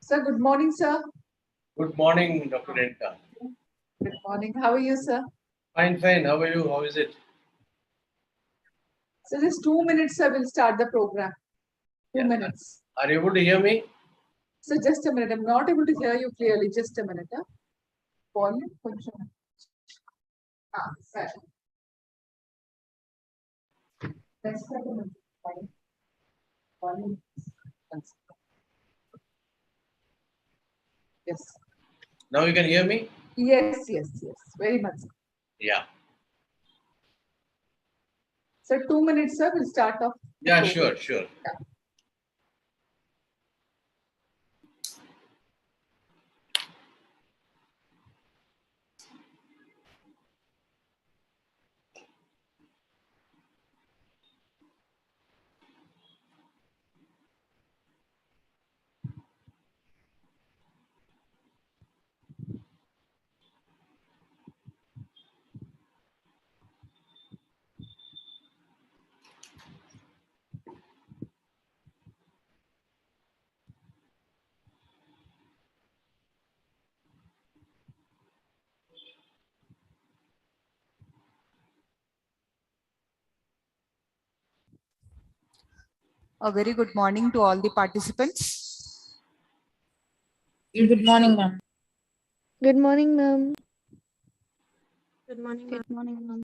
Sir, good morning, sir. Good morning, Dr. Renka. Good morning. How are you, sir? Fine, fine. How are you? How is it? So just 2 minutes, sir, we'll start the program. Two Yeah. minutes. Are you able to hear me? So just a minute. I'm not able to hear you clearly. Just a minute. Volume, కొంచెం. Sir. Let's start a minute. Volume. Yes. Now you can hear me? Yes. Very much. Yeah. So 2 minutes, sir, we'll start off. Yeah, sure. Yeah. A very good morning to all the participants. Good morning, ma'am. Good morning, ma'am. Good morning, Good morning, ma'am.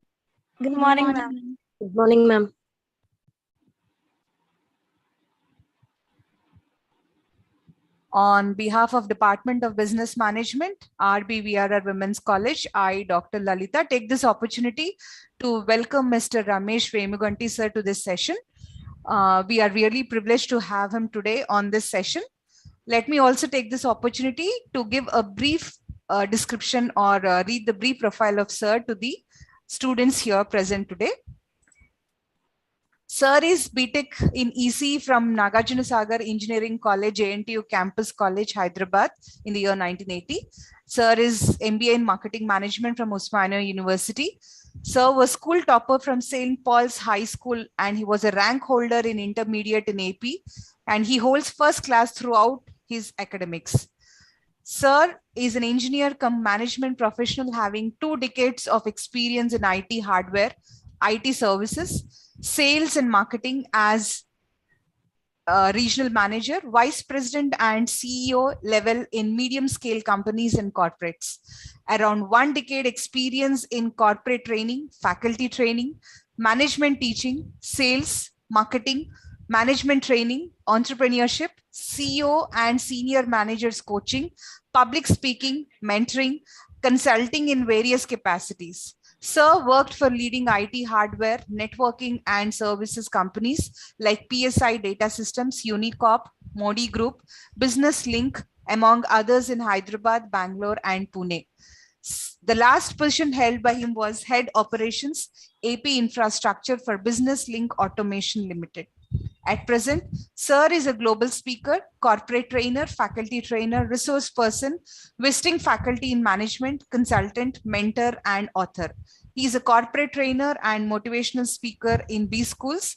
Good morning, ma'am. Good morning, ma'am. On behalf of Department of Business Management, RBVRR Women's College, I, Dr. Lalita, take this opportunity to welcome Mr. Ramesh Vemuganti, sir, to this session. We are really privileged to have him today on this session. Let me also take this opportunity to give a brief description or read the brief profile of sir to the students here present today. Sir is BTech in EC from Nagarjuna Sagar Engineering College, JNTU Campus College, Hyderabad in the year 1980. Sir is MBA in Marketing Management from Osmania University. Sir was school topper from St. Paul's High School and he was a rank holder in intermediate in AP and he holds first class throughout his academics. Sir is an engineer cum management professional having 2 decades of experience in IT hardware, IT services, sales and marketing as regional manager, vice president and CEO level in medium scale companies and corporates. Around 1 decade experience in corporate training, faculty training, management teaching, sales, marketing, management training, entrepreneurship, CEO and senior managers coaching, public speaking, mentoring, consulting in various capacities. Sir worked for leading IT hardware, networking and services companies like PSI Data Systems, Unicorp, Modi Group, Business Link, among others in Hyderabad, Bangalore and Pune. The last position held by him was Head Operations, AP Infrastructure for Business Link Automation Limited. At present, Sir is a global speaker, corporate trainer, faculty trainer, resource person, visiting faculty in management, consultant, mentor, and author. He is a corporate trainer and motivational speaker in B schools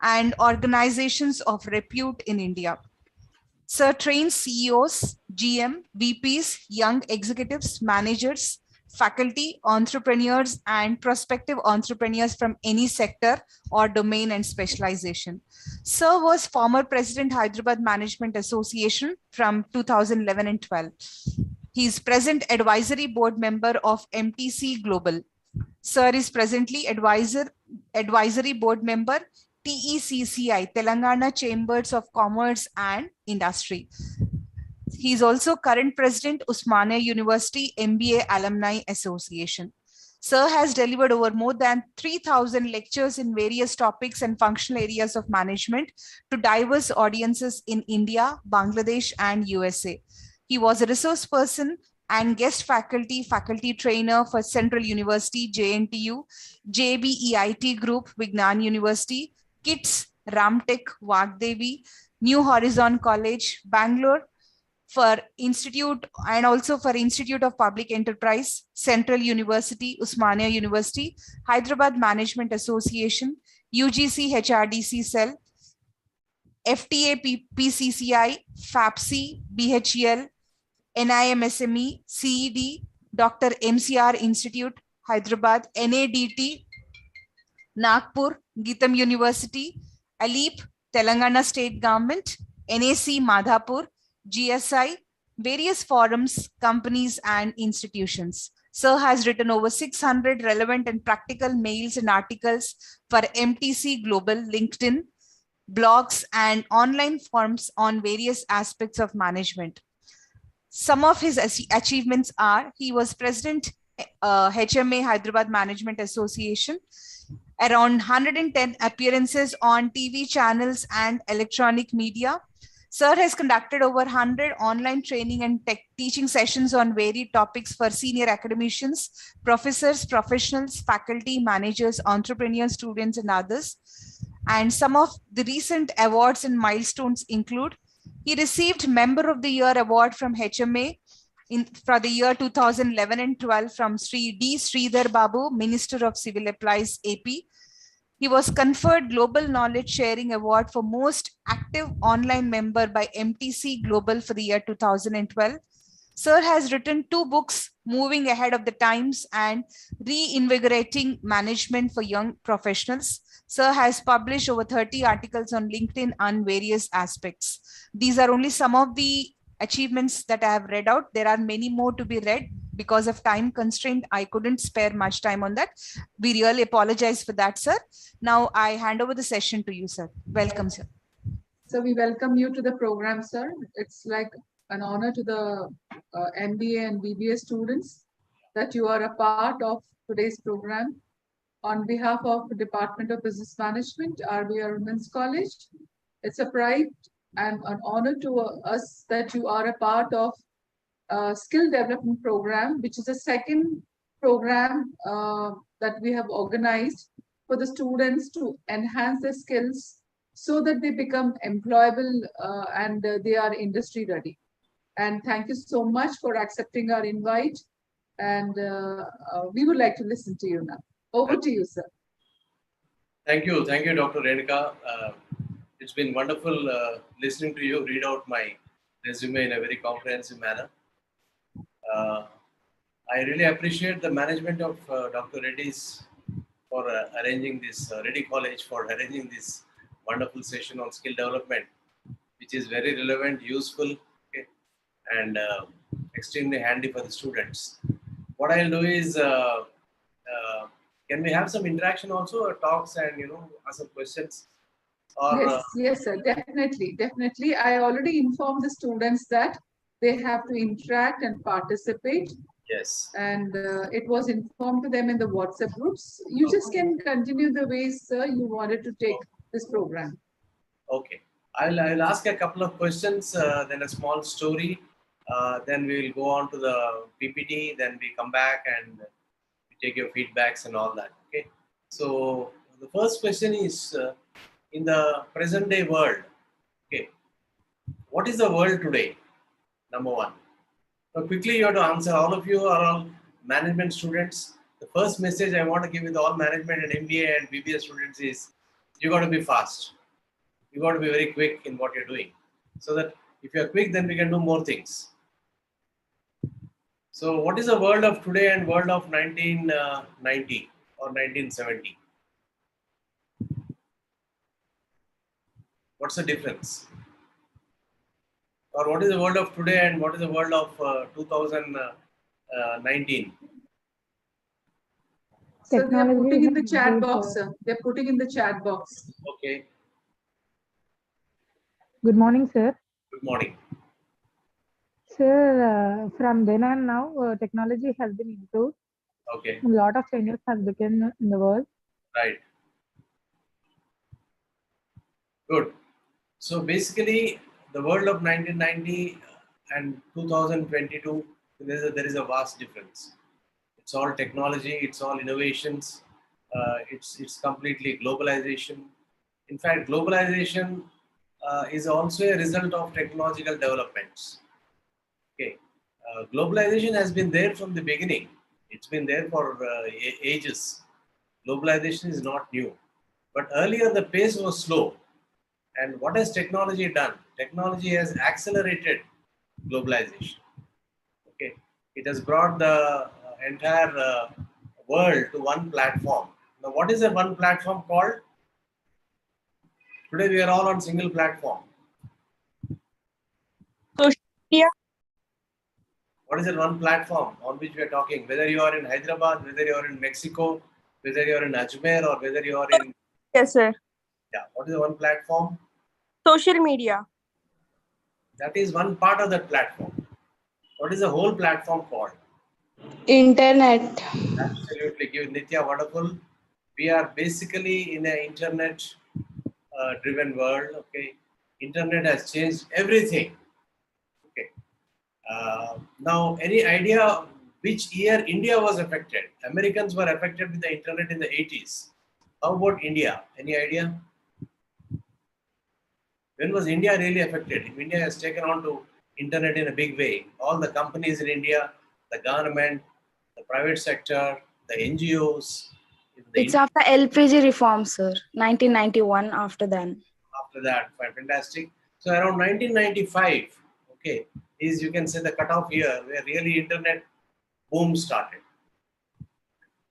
and organizations of repute in India. Sir trains CEOs, GM, VPs, young executives, managers, faculty, entrepreneurs, and prospective entrepreneurs from any sector or domain and specialization. Sir was former President Hyderabad Management Association from 2011 and 12. He is present advisory board member of MTC Global. Sir is presently advisory board member TECCI, Telangana Chambers of Commerce and Industry. He is also current president, Osmania University MBA Alumni Association. Sir has delivered over more than 3,000 lectures in various topics and functional areas of management to diverse audiences in India, Bangladesh, and USA. He was a resource person and guest faculty trainer for Central University, JNTU, JBEIT Group, Vignan University, KITS, Ramtech, Vagdevi, New Horizon College, Bangalore, for Institute and also for Institute of Public Enterprise, Central University, Osmania University, Hyderabad Management Association, UGC HRDC Cell, FTA, PCCI, FAPSI, BHEL, NIMSME, CED, Dr. MCR Institute, Hyderabad, NADT, Nagpur, Geetam University, ALEP, Telangana State Government, NAC, Madhapur, GSI, various forums, companies, and institutions. Sir has written over 600 relevant and practical mails and articles for MTC Global, LinkedIn, blogs, and online forums on various aspects of management. Some of his achievements are: he was president HMA Hyderabad Management Association, around 110 appearances on TV channels and electronic media. Sir has conducted over 100 online training and teaching sessions on varied topics for senior academicians, professors, professionals, faculty, managers, entrepreneurs, students, and others. And some of the recent awards and milestones include: he received Member of the Year Award from HMA for the year 2011 and 12 from Sri D. Sridhar Babu, Minister of Civil Applies, AP. He was conferred Global Knowledge Sharing Award for Most Active Online Member by MTC Global for the year 2012. Sir has written 2 books, Moving Ahead of the Times and Reinvigorating Management for Young Professionals. Sir has published over 30 articles on LinkedIn on various aspects. These are only some of the achievements that I have read out. There are many more to be read. Because of time constraint, I couldn't spare much time on that. We really apologize for that, sir. Now I hand over the session to you, sir. Welcome, sir. So we welcome you to the program, sir. It's like an honor to the MBA and BBA students that you are a part of today's program. On behalf of the Department of Business Management, RBR Women's College, it's a pride and an honor to us that you are a part of skill development program, which is the second program that we have organized for the students to enhance their skills so that they become employable and they are industry ready. And thank you so much for accepting our invite. And we would like to listen to you now. Over to you, sir. Thank you, Dr. Renika. It's been wonderful listening to you read out my resume in a very comprehensive manner. I really appreciate the management of Dr. Reddy's for arranging this, Reddy College for arranging this wonderful session on skill development, which is very relevant, useful, okay, and extremely handy for the students. What I'll do is, can we have some interaction also, talks and, ask some questions? Or, Yes, sir, definitely. I already informed the students that they have to interact and participate. Yes. And it was informed to them in the WhatsApp groups. You just can continue the way, sir, you wanted to take this program. Okay. I'll ask a couple of questions, then a small story. Then we will go on to the PPT. Then we come back and we take your feedbacks and all that. Okay. So the first question is, in the present day world, okay, what is the world today? Number one. So quickly you have to answer. All of you are all management students. The first message I want to give with all management and MBA and BBA students is, you got to be fast. You got to be very quick in what you're doing. So that if you're quick, then we can do more things. So what is the world of today and world of 1990 or 1970? What's the difference? Or what is the world of today and what is the world of 2019? So they're putting in the chat box, sir. They're putting in the chat box. Okay. Good morning, sir. Good morning. Sir, from then and now, technology has been improved. Okay. A lot of changes have begun in the world. Right. Good. So basically, the world of 1990 and 2022, there is a vast difference. It's all technology, it's all innovations, it's completely globalization. In fact, globalization is also a result of technological developments. Okay, globalization has been there from the beginning. It's been there for ages. Globalization is not new, but earlier the pace was slow. And what has technology done? Technology has accelerated globalization. Okay, it has brought the entire world to one platform. Now, what is that one platform called? Today we are all on single platform. Social media. What is that one platform on which we are talking? Whether you are in Hyderabad, whether you are in Mexico, whether you are in Ajmer, or whether you are in, Yes, sir. yeah, what is the one platform? Social media. That is one part of that platform. What is the whole platform called? Internet. Absolutely, give Nitya, wonderful. We are basically in an internet driven world. Okay, internet has changed everything. Okay, now any idea which year India was affected? Americans were affected with the internet in the 80s. How about India? Any idea? When was India really affected? If India has taken on to internet in a big way, all the companies in India, the government, the private sector, the NGOs, It's after LPG reform, sir. 1991 after then. after that, fantastic. So around 1995, okay, is you can say the cutoff year where really internet boom started.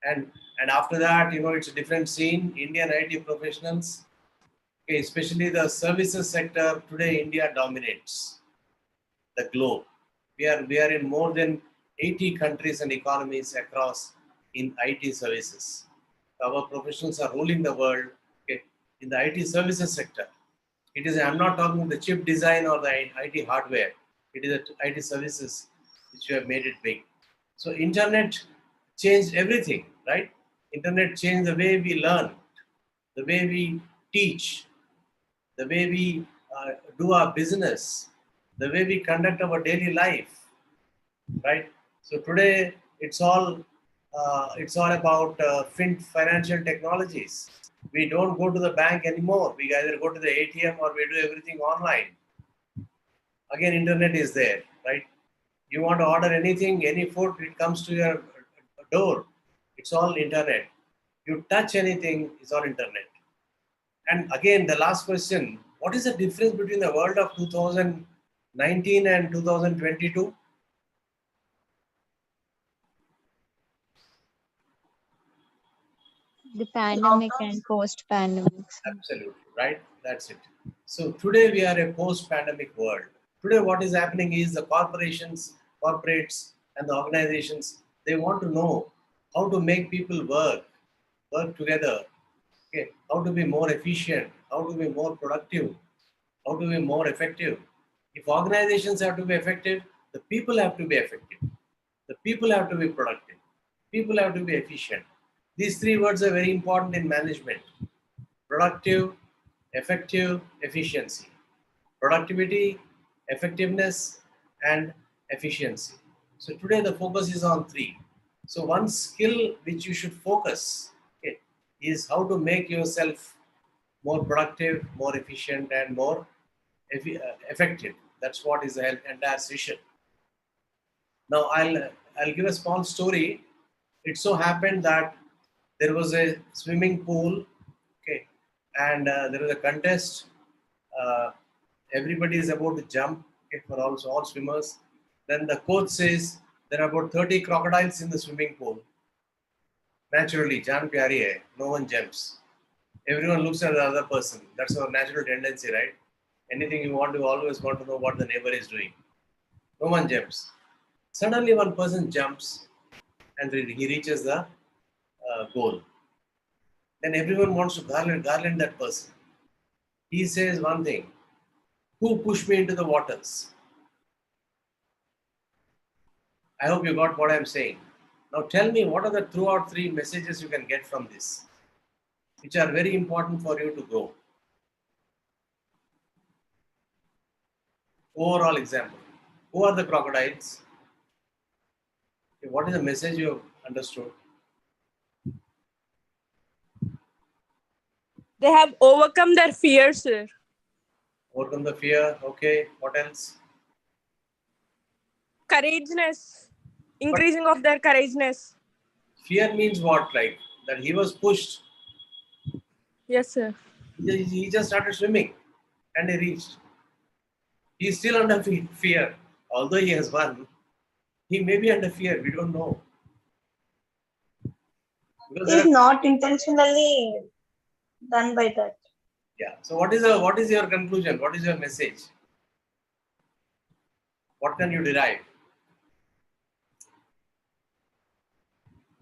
And after that, it's a different scene. Indian IT professionals, okay, especially the services sector, today India dominates the globe. We are in more than 80 countries and economies across in IT services. Our professionals are ruling the world, okay, in the IT services sector. It is, I'm not talking the chip design or the IT hardware. It is the IT services which have made it big. So internet changed everything, right? Internet changed the way we learn, the way we teach, the way we do our business, the way we conduct our daily life, right? So today it's all about financial technologies. We don't go to the bank anymore. We either go to the ATM or we do everything online. Again, internet is there, right? You want to order anything, any food, it comes to your door. It's all internet. You touch anything, it's all internet. And again, the last question, what is the difference between the world of 2019 and 2022? The pandemic and post-pandemic. Absolutely, right? That's it. So today we are a post-pandemic world. Today what is happening is the corporates and the organizations, they want to know how to make people work together, okay, how to be more efficient, how to be more productive, how to be more effective. If organizations have to be effective, the people have to be effective. The people have to be productive. People have to be efficient. These three words are very important in management. Productive, effective, efficiency. Productivity, effectiveness, and efficiency. So today the focus is on three. So one skill which you should focus, okay, is how to make yourself more productive, more efficient, and more effective. That's what is the entire session. Now I'll give a small story. It so happened that there was a swimming pool, okay, and there was a contest. Uh, Everybody is about to jump, okay, for all swimmers. Then the coach says there are about 30 crocodiles in the swimming pool. Naturally, Jan Pyari hai, no one jumps. Everyone looks at the other person. That's our natural tendency, right? Anything you always want to know what the neighbor is doing. No one jumps. Suddenly one person jumps and he reaches the goal. Then everyone wants to garland that person. He says one thing, who pushed me into the waters? I hope you got what I'm saying. Now tell me, what are the throughout three messages you can get from this, which are very important for you to grow? Overall example. Who are the crocodiles? Okay, what is the message you have understood? They have overcome their fears, sir. Overcome the fear. Okay. What else? Courageousness. Increasing of their courageousness. Fear means what? Like that he was pushed. Yes, sir. He just started swimming. and he reached. He is still under fear. Although he has won, he may be under fear. We don't know. Because there Is are, not intentionally done by that. yeah. So what is your conclusion? What is your message? What can you derive?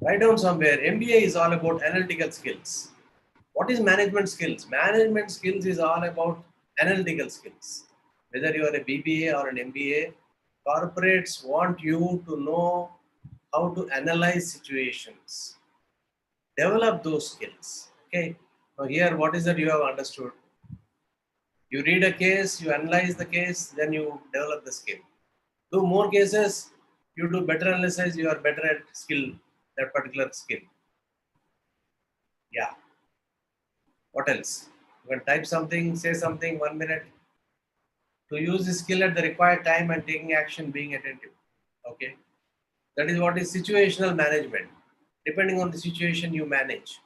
Write down somewhere. MBA is all about analytical skills. What is management skills? Management skills is all about analytical skills. Whether you are a BBA or an MBA, corporates want you to know how to analyze situations. Develop those skills. Okay. Now here, what is that you have understood? You read a case, you analyze the case, then you develop the skill. Do more cases, you do better analysis, you are better at that particular skill. Yeah. What else? You can type something, say something, 1 minute. To use the skill at the required time and taking action, being attentive. Okay. That is what is situational management. Depending on the situation you manage.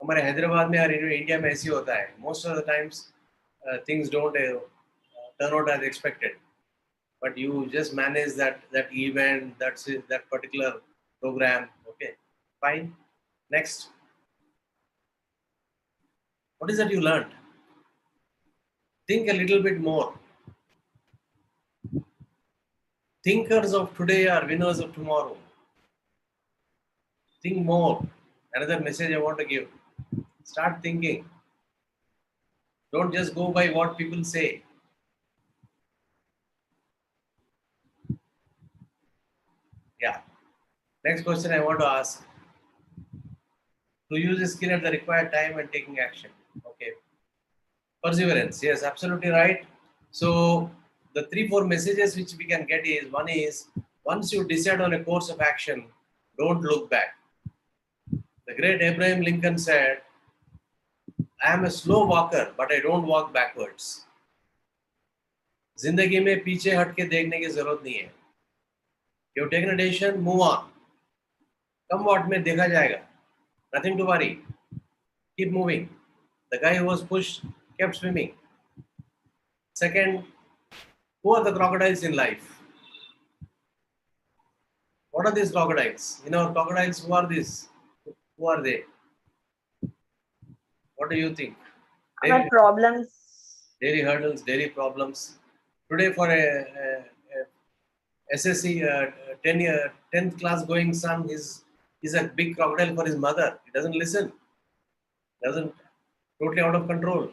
हमारे हैदराबाद में और India में ऐसी होता है. Most of the times things don't turn out as expected. But you just manage that event, that particular program. Okay. Fine. Next. What is that you learned? Think a little bit more. Thinkers of today are winners of tomorrow. Think more. Another message I want to give. Start thinking. Don't just go by what people say. Yeah. Next question I want to ask. To use a skill at the required time and taking action. Okay. Perseverance. Yes, absolutely right. So the 3-4 messages which we can get is, one is, once you decide on a course of action, don't look back. The great Abraham Lincoln said, I am a slow walker, but I don't walk backwards. जिंदगी में पीछे हट के देखने की जरूरत नहीं है. You take a decision, move on. Come what में देखा जाएगा. Nothing to worry. Keep moving. The guy who was pushed kept swimming. Second, who are the crocodiles in life? What are these crocodiles? In our crocodiles, who are these? Who are they? What do you think? Our problems. Daily hurdles, daily problems. Today for a SSC 10th class going son, he's a big crocodile for his mother. He doesn't listen. Doesn't, totally out of control.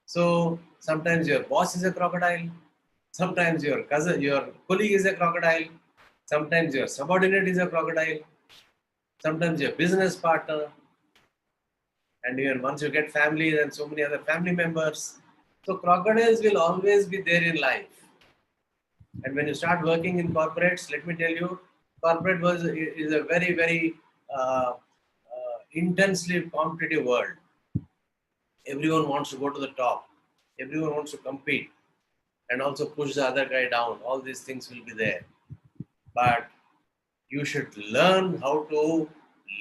So sometimes your boss is a crocodile. Sometimes your cousin, your colleague is a crocodile. Sometimes your subordinate is a crocodile. Sometimes your business partner. And even once you get family, then so many other family members. So crocodiles will always be there in life. And when you start working in corporates, let me tell you, corporate is a very, very intensely competitive world. Everyone wants to go to the top. Everyone wants to compete and also push the other guy down. All these things will be there. But you should learn how to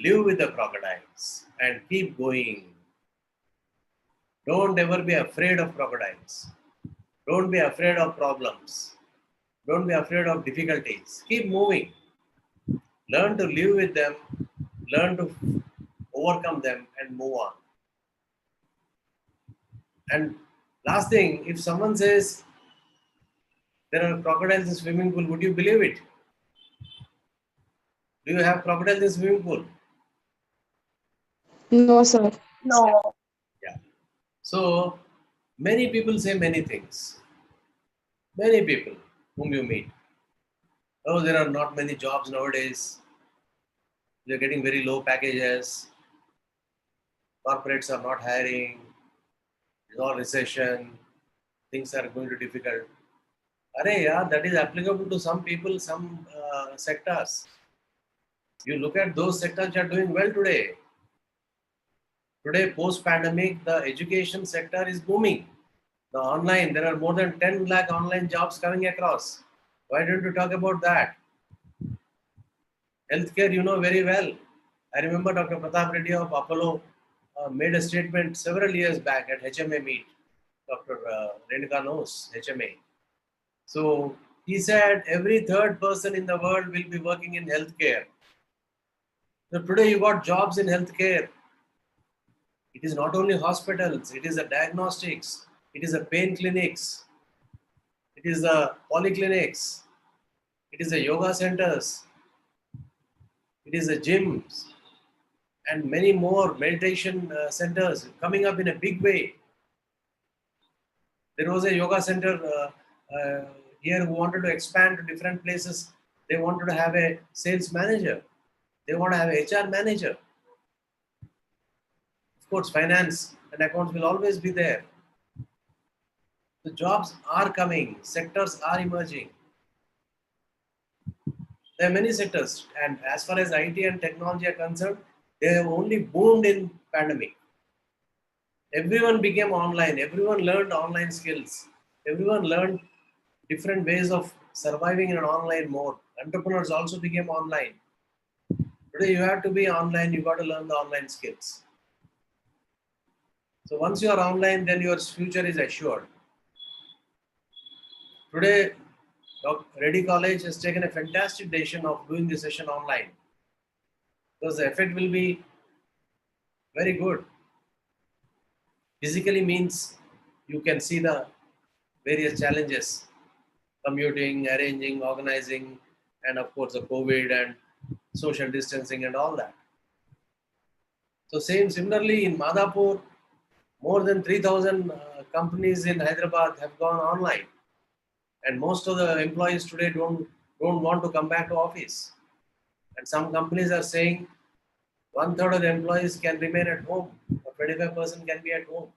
live with the crocodiles and keep going. Don't ever be afraid of crocodiles. Don't be afraid of problems. Don't be afraid of difficulties. Keep moving. Learn to live with them. Learn to overcome them and move on. And last thing, if someone says there are crocodiles in swimming pool, would you believe it? Do you have crocodiles in swimming pool? No, sir. No. Yeah. So many people say many things. Many people whom you meet. Oh, there are not many jobs nowadays. They're getting very low packages. Corporates are not hiring. There's all recession. Things are going to be difficult. Arey, yeah, that is applicable to some people, some sectors. You look at those sectors that are doing well today. Today, post-pandemic, the education sector is booming. The online, there are more than 10 lakh online jobs coming across. Why don't you talk about that? Healthcare, you know very well. I remember Dr. Pratap Reddy of Apollo made a statement several years back at HMA meet. Dr. Renuka knows, HMA. So he said every third person in the world will be working in healthcare. So today you got jobs in healthcare. It is not only hospitals, it is a diagnostics, it is a pain clinics, it is the polyclinics, it is the yoga centers, it is the gyms, and many more meditation centers coming up in a big way. There was a yoga center here who wanted to expand to different places. They wanted to have a sales manager. They want to have a HR manager. Of course, finance and accounts will always be there. The jobs are coming, sectors are emerging. There are many sectors, and as far as IT and technology are concerned, they have only boomed in pandemic. Everyone became online. Everyone learned online skills. Everyone learned different ways of surviving in an online mode. Entrepreneurs also became online. Today, you have to be online. You got to learn the online skills. So once you are online, then your future is assured. Today, Reddy College has taken a fantastic decision of doing the session online because the effect will be very good. Physically means you can see the various challenges, commuting, arranging, organizing, and of course the COVID and social distancing and all that. So similarly in Madhapur, more than 3,000 companies in Hyderabad have gone online, and most of the employees today don't want to come back to office. And some companies are saying 1/3 of the employees can remain at home, or 25% can be at home.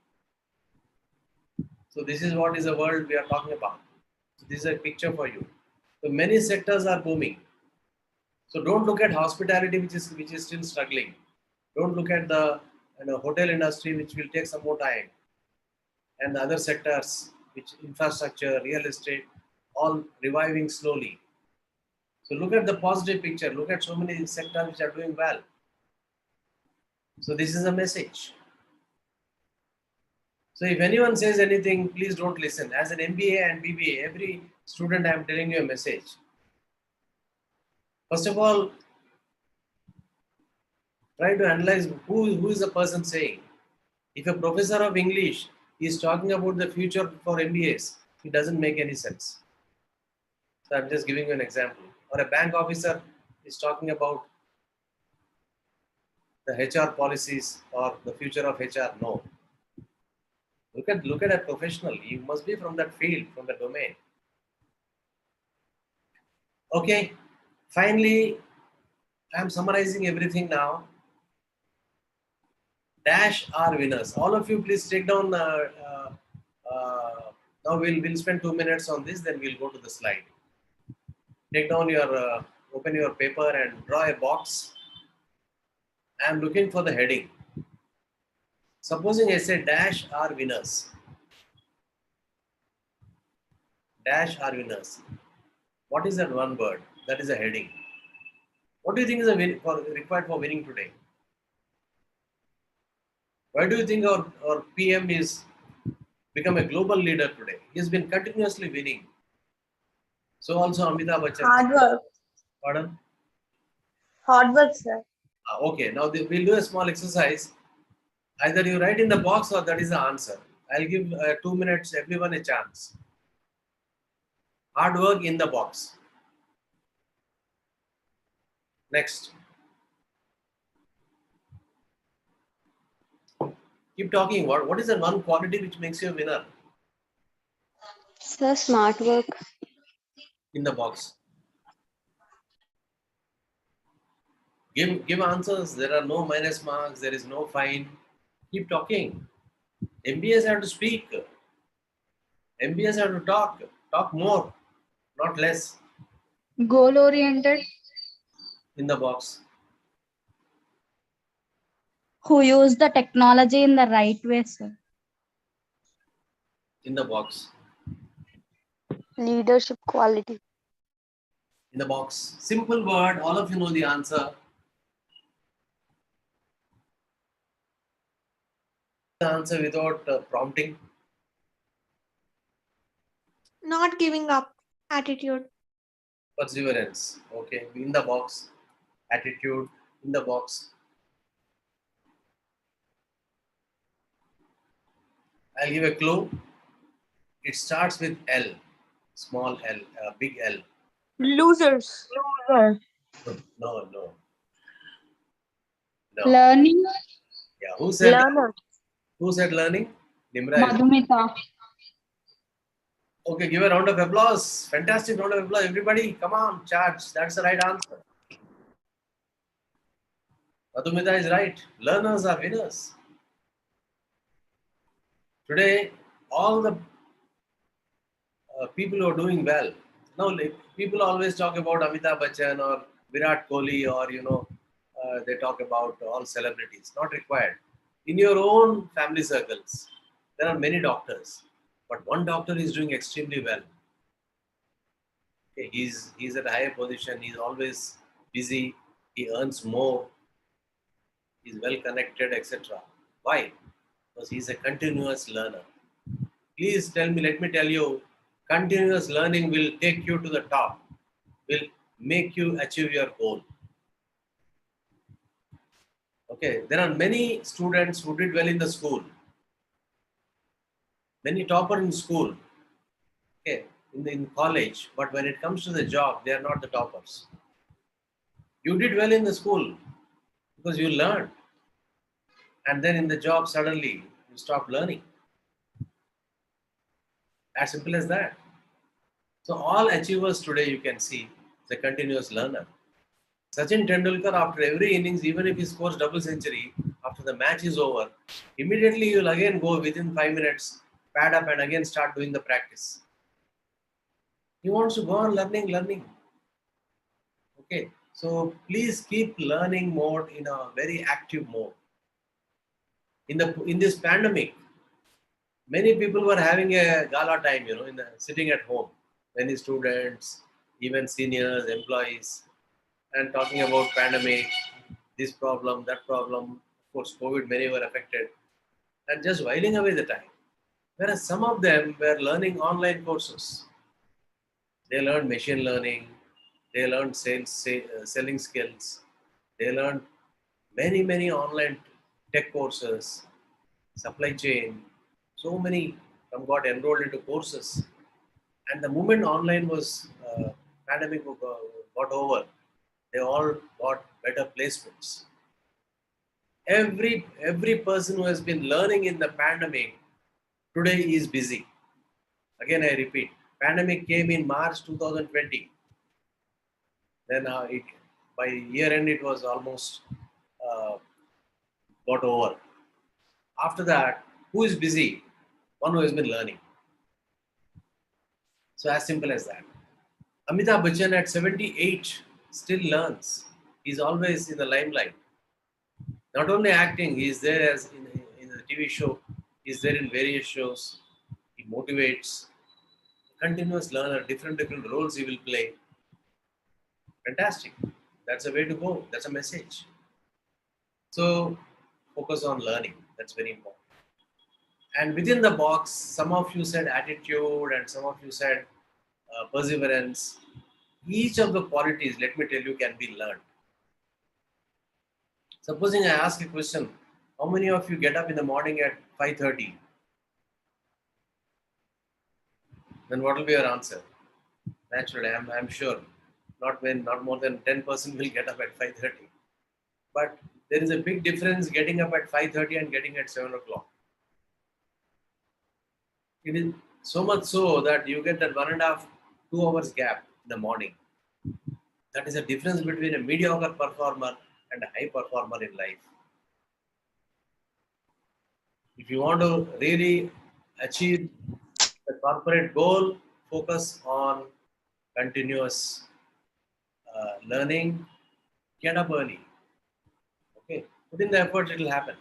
So this is what is the world we are talking about. So this is a picture for you. So many sectors are booming. So don't look at hospitality, which is still struggling. Don't look at the hotel industry, which will take some more time, and the other sectors, which infrastructure, real estate, all reviving slowly. So look at the positive picture. Look at so many sectors which are doing well. So this is a message. So if anyone says anything, please don't listen. As an MBA and BBA, every student I am telling you a message. First of all, try to analyze who is the person saying. If a professor of English is talking about the future for MBAs, it doesn't make any sense. So I'm just giving you an example. Or a bank officer is talking about the HR policies or the future of HR. No. Look at a professional. You must be from that field, from the domain. Okay. Finally, I'm summarizing everything now. Dash are winners. All of you, please take down. Now we'll spend 2 minutes on this. Then we'll go to the slide. Take down your open your paper and draw a box. I'm looking for the heading. Supposing I say dash are winners. Dash are winners. What is that one word? That is a heading. What do you think is required for winning today? Why do you think our PM is become a global leader today? He has been continuously winning. So also Amitabh Bachchan. Hard work. Pardon? Hard work, sir. Okay, now we'll do a small exercise. Either you write in the box or that is the answer. I'll give 2 minutes, everyone a chance. Hard work in the box. Next. Keep talking. What is the one quality which makes you a winner? Sir, smart work. In the box. Give answers. There are no minus marks. There is no fine. Keep talking. MBAs have to speak. MBAs have to talk. Talk more, not less. Goal oriented. In the box. Who use the technology in the right way, sir. In the box. Leadership quality. In the box. Simple word. All of you know the answer. The answer without prompting. Not giving up attitude. Perseverance. Okay, in the box. Attitude, in the box. I'll give a clue. It starts with L, small L, big L. Losers. Loser. No, no, no. Learning. Yeah, who said Learner. who said learning? Nimra. Madhumita. Okay, give a round of applause. Fantastic round of applause. Everybody, come on, charge. That's the right answer. Madhumita is right. Learners are winners. Today, all the people who are doing well. Now, people always talk about Amitabh Bachchan or Virat Kohli, or they talk about all celebrities. Not required. In your own family circles, there are many doctors, but one doctor is doing extremely well. Okay, he's at a higher position. He's always busy. He earns more. He's well connected, etc. Why? Because he's a continuous learner. Please tell me, let me tell you, continuous learning will take you to the top, will make you achieve your goal. Okay, there are many students who did well in the school, many topper in school, okay, in college, but when it comes to the job, they are not the toppers. You did well in the school because you learned, and then in the job, suddenly you stop learning. As simple as that. So all achievers today, you can see, is a continuous learner. Sachin Tendulkar, after every innings, even if he scores double century, after the match is over, immediately you'll again go within 5 minutes, pad up and again start doing the practice. He wants to go on learning. Okay, so please keep learning mode in a very active mode. In this pandemic, many people were having a gala time, sitting at home. Many students, even seniors, employees, and talking about pandemic, this problem, that problem. Of course, COVID, many were affected, and just whiling away the time. Whereas some of them were learning online courses. They learned machine learning, they learned selling skills, they learned many online tech courses, supply chain. So many some got enrolled into courses. And the moment online was pandemic got over, they all got better placements. Every person who has been learning in the pandemic today is busy. Again, I repeat, pandemic came in March 2020. Then by year end it was almost uh, got over. After that, who is busy? One who has been learning. So as simple as that. Amitabh Bachchan at 78 still learns. He's always in the limelight. Not only acting, he is there as in the TV show. He's there in various shows. He motivates. Continuous learner, different roles he will play. Fantastic. That's a way to go. That's a message. So focus on learning. That's very important. And within the box, some of you said attitude and some of you said perseverance. Each of the qualities, let me tell you, can be learned. Supposing I ask a question, how many of you get up in the morning at 5:30? Then what will be your answer? Naturally, I'm sure not more than 10% will get up at 5:30. But there is a big difference getting up at 5:30 and getting at 7 o'clock. It is so much so that you get that 1.5, 2 hours gap in the morning. That is a difference between a mediocre performer and a high performer in life. If you want to really achieve the corporate goal, focus on continuous learning, get up early. Okay, put in the effort, it will happen.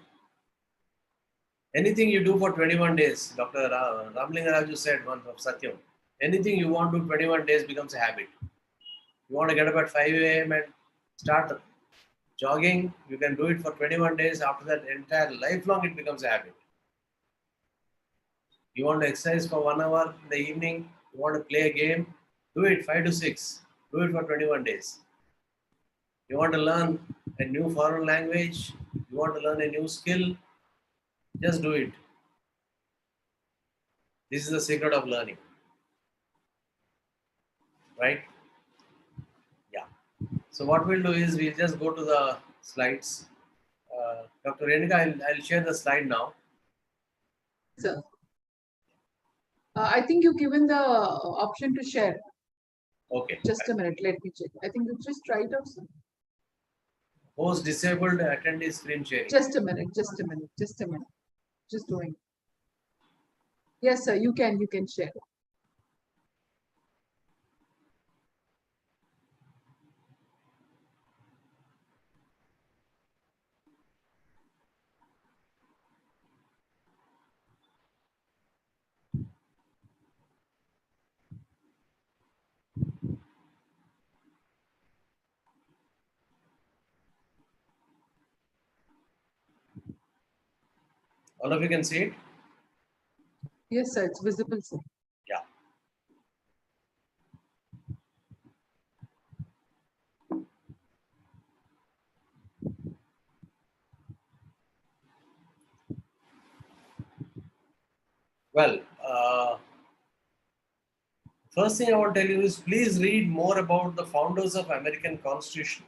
Anything you do for 21 days, Dr. Ramlingaraju said once of Satyam, anything you want to do 21 days becomes a habit. You want to get up at 5 a.m. and start jogging, you can do it for 21 days. After that, entire lifelong, it becomes a habit. You want to exercise for 1 hour in the evening, You want to play a game? Do it 5 to 6. Do it for 21 days. You want to learn a new foreign language? You want to learn a new skill? Just do it. This is the secret of learning. Right? Yeah. So what we'll do is we'll just go to the slides. Dr. Renika, I'll share the slide now. Sir. I think you've given the option to share. Okay. Just a minute, let me check. I think you just try it out, sir. Host disabled attendee screen sharing. Just a minute, just a minute, just a minute. Just doing. Yes, sir, you can share. All of you can see it? Yes, sir, it's visible, sir. Yeah. Well, first thing I want to tell you is please read more about the founders of American Constitution.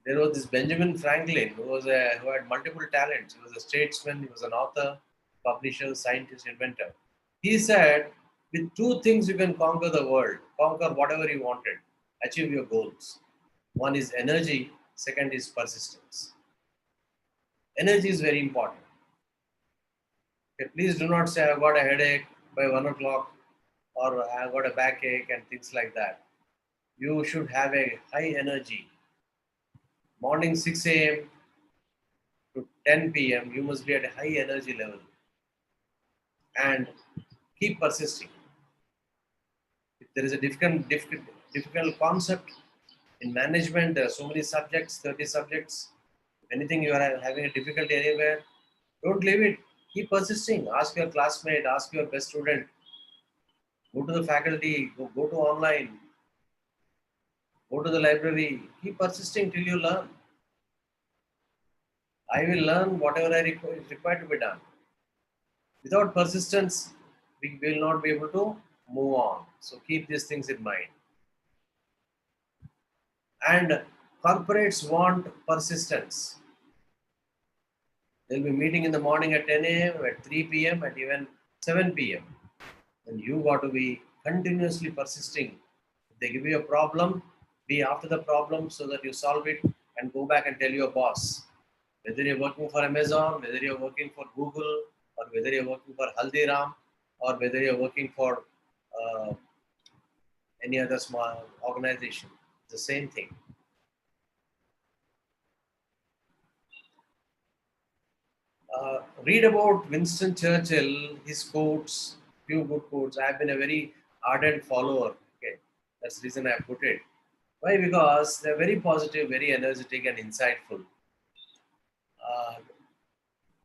There was this Benjamin Franklin who had multiple talents. He was a statesman, he was an author, publisher, scientist, inventor. He said, with two things you can conquer the world, conquer whatever you wanted, achieve your goals. One is energy, second is persistence. Energy is very important. Okay, please do not say I've got a headache by 1 o'clock or I've got a backache and things like that. You should have a high energy. Morning 6 a.m. to 10 p.m. you must be at a high energy level and keep persisting. If there is a difficult concept in management, there are so many subjects, 30 subjects. If anything you are having a difficulty anywhere, don't leave it. Keep persisting. Ask your classmate, ask your best student. Go to the faculty, go to online, go to the library. Keep persisting till you learn. I will learn whatever is required to be done. Without persistence, we will not be able to move on. So keep these things in mind. And corporates want persistence. They'll be meeting in the morning at 10 a.m., at 3 p.m., at even 7 p.m. And you got to be continuously persisting. If they give you a problem, be after the problem so that you solve it and go back and tell your boss. Whether you're working for Amazon, whether you're working for Google, or whether you're working for Haldiram, or whether you're working for any other small organization, it's the same thing. Read about Winston Churchill, his quotes, few good quotes. I have been a very ardent follower. Okay, that's the reason I put it. Why? Because they're very positive, very energetic, and insightful.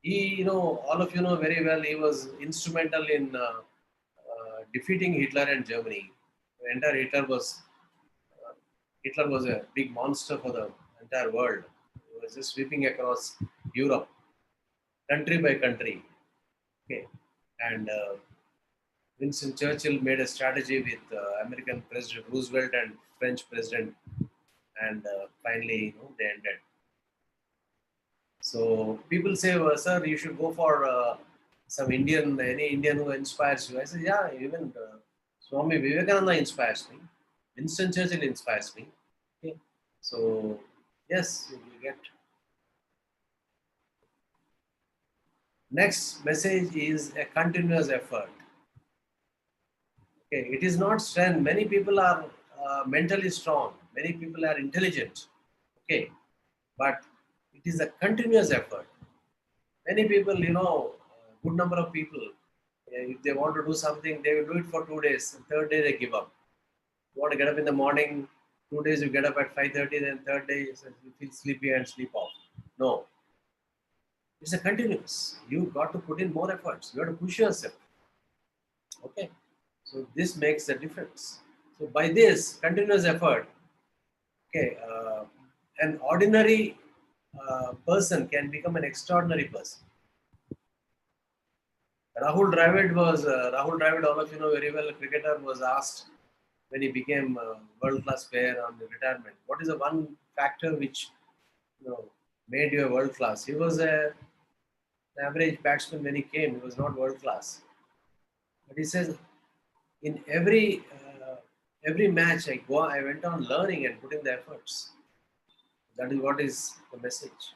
All of you know very well, he was instrumental in defeating Hitler and Germany. The entire Hitler was a big monster for the entire world. He was just sweeping across Europe, country by country. Okay, and Winston Churchill made a strategy with American President Roosevelt and French President, and finally, they ended. So people say, well, sir, you should go for any Indian who inspires you. I say, yeah, even Swami Vivekananda inspires me. Winston Churchill inspires me. Okay. So, yes, you get. Next message is a continuous effort. Okay, it is not strength. Many people are mentally strong. Many people are intelligent. Okay, but it is a continuous effort. Many people, good number of people, if they want to do something, they will do it for 2 days. The third day they give up. You want to get up in the morning, 2 days you get up at 5:30, then third day you feel sleepy and sleep off. No. It's a continuous. You got to put in more efforts. You have to push yourself. Okay. So this makes the difference. So by this continuous effort, okay, an ordinary person can become an extraordinary person. Rahul Dravid, all of you know very well, a cricketer, was asked when he became a world-class player on the retirement, what is the one factor which made you a world-class? He was an average batsman when he came. He was not world-class. But he says, in every match I went on learning and putting the efforts. That is what is the message.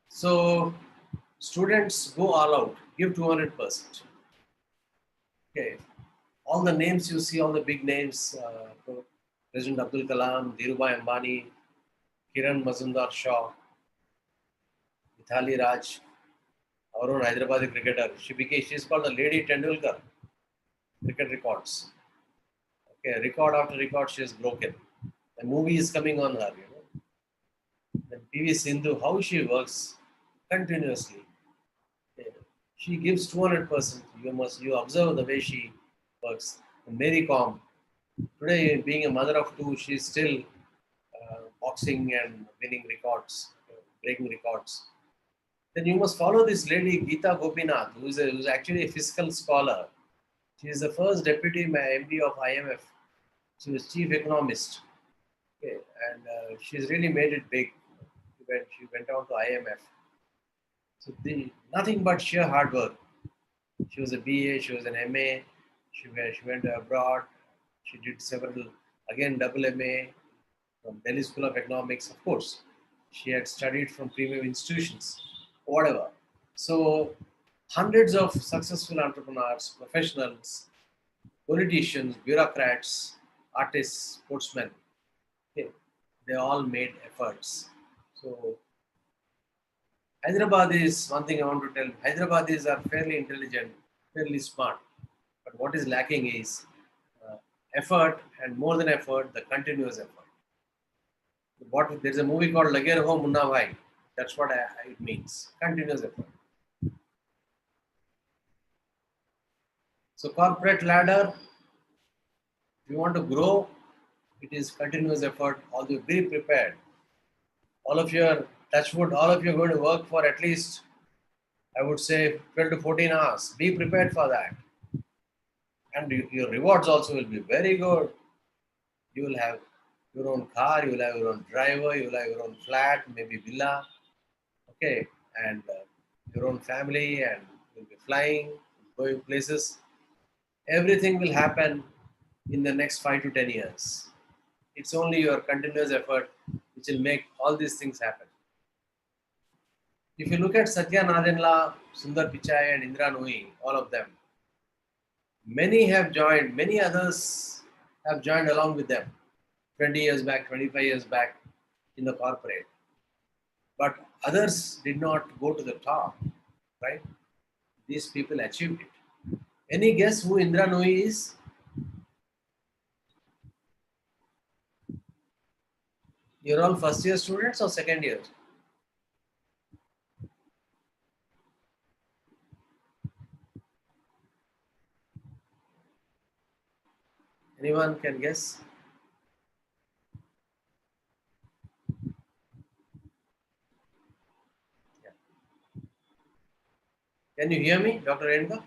So students go all out, give 200%. Okay, all the names you see, all the big names, President Abdul Kalam, Dhirubhai Ambani, Kiran Mazumdar Shaw, Mithali Raj, our own Hyderabadi cricketer. She is called the Lady Tendulkar. Cricket records. Okay, record after record she has broken. The movie is coming on her, Then PV Sindhu, how she works continuously. Okay. She gives 200%. You observe the way she works. And Mary Kom, today being a mother of two, she is still boxing and winning records, breaking records. Then you must follow this lady Geeta Gopinath, who is actually a fiscal scholar. She is the first deputy MD of IMF. She was chief economist. Okay, and she's really made it big when she went on to IMF. So nothing but sheer hard work. She was a BA, she was an MA, she went abroad, she did several, again double MA from Delhi School of Economics, of course. She had studied from premium institutions, whatever. So hundreds of successful entrepreneurs, professionals, politicians, bureaucrats, artists, sportsmen, okay, they all made efforts. So Hyderabad is one thing I want to tell. Hyderabadis are fairly intelligent, fairly smart. But what is lacking is effort, and more than effort, the continuous effort. There's a movie called Lage Raho Munna Bhai. That's what it means. Continuous effort. So corporate ladder, if you want to grow, it is continuous effort. Although be prepared. All of your touchwood, all of you are going to work for at least, I would say, 12 to 14 hours. Be prepared for that. And your rewards also will be very good. You will have your own car, you will have your own driver, you will have your own flat, maybe villa, okay, and your own family, and you'll be flying, going places. Everything will happen in the next 5 to 10 years. It's only your continuous effort which will make all these things happen. If you look at Satya Nadenla, Sundar Pichai, and Indra Nooyi, all of them, many have joined, many others have joined along with them 20 years back, 25 years back in the corporate. But others did not go to the top, right? These people achieved it. Any guess who Indra Nooyi is? You're all first year students or second year? Anyone can guess? Yeah. Can you hear me, Dr. Renuka?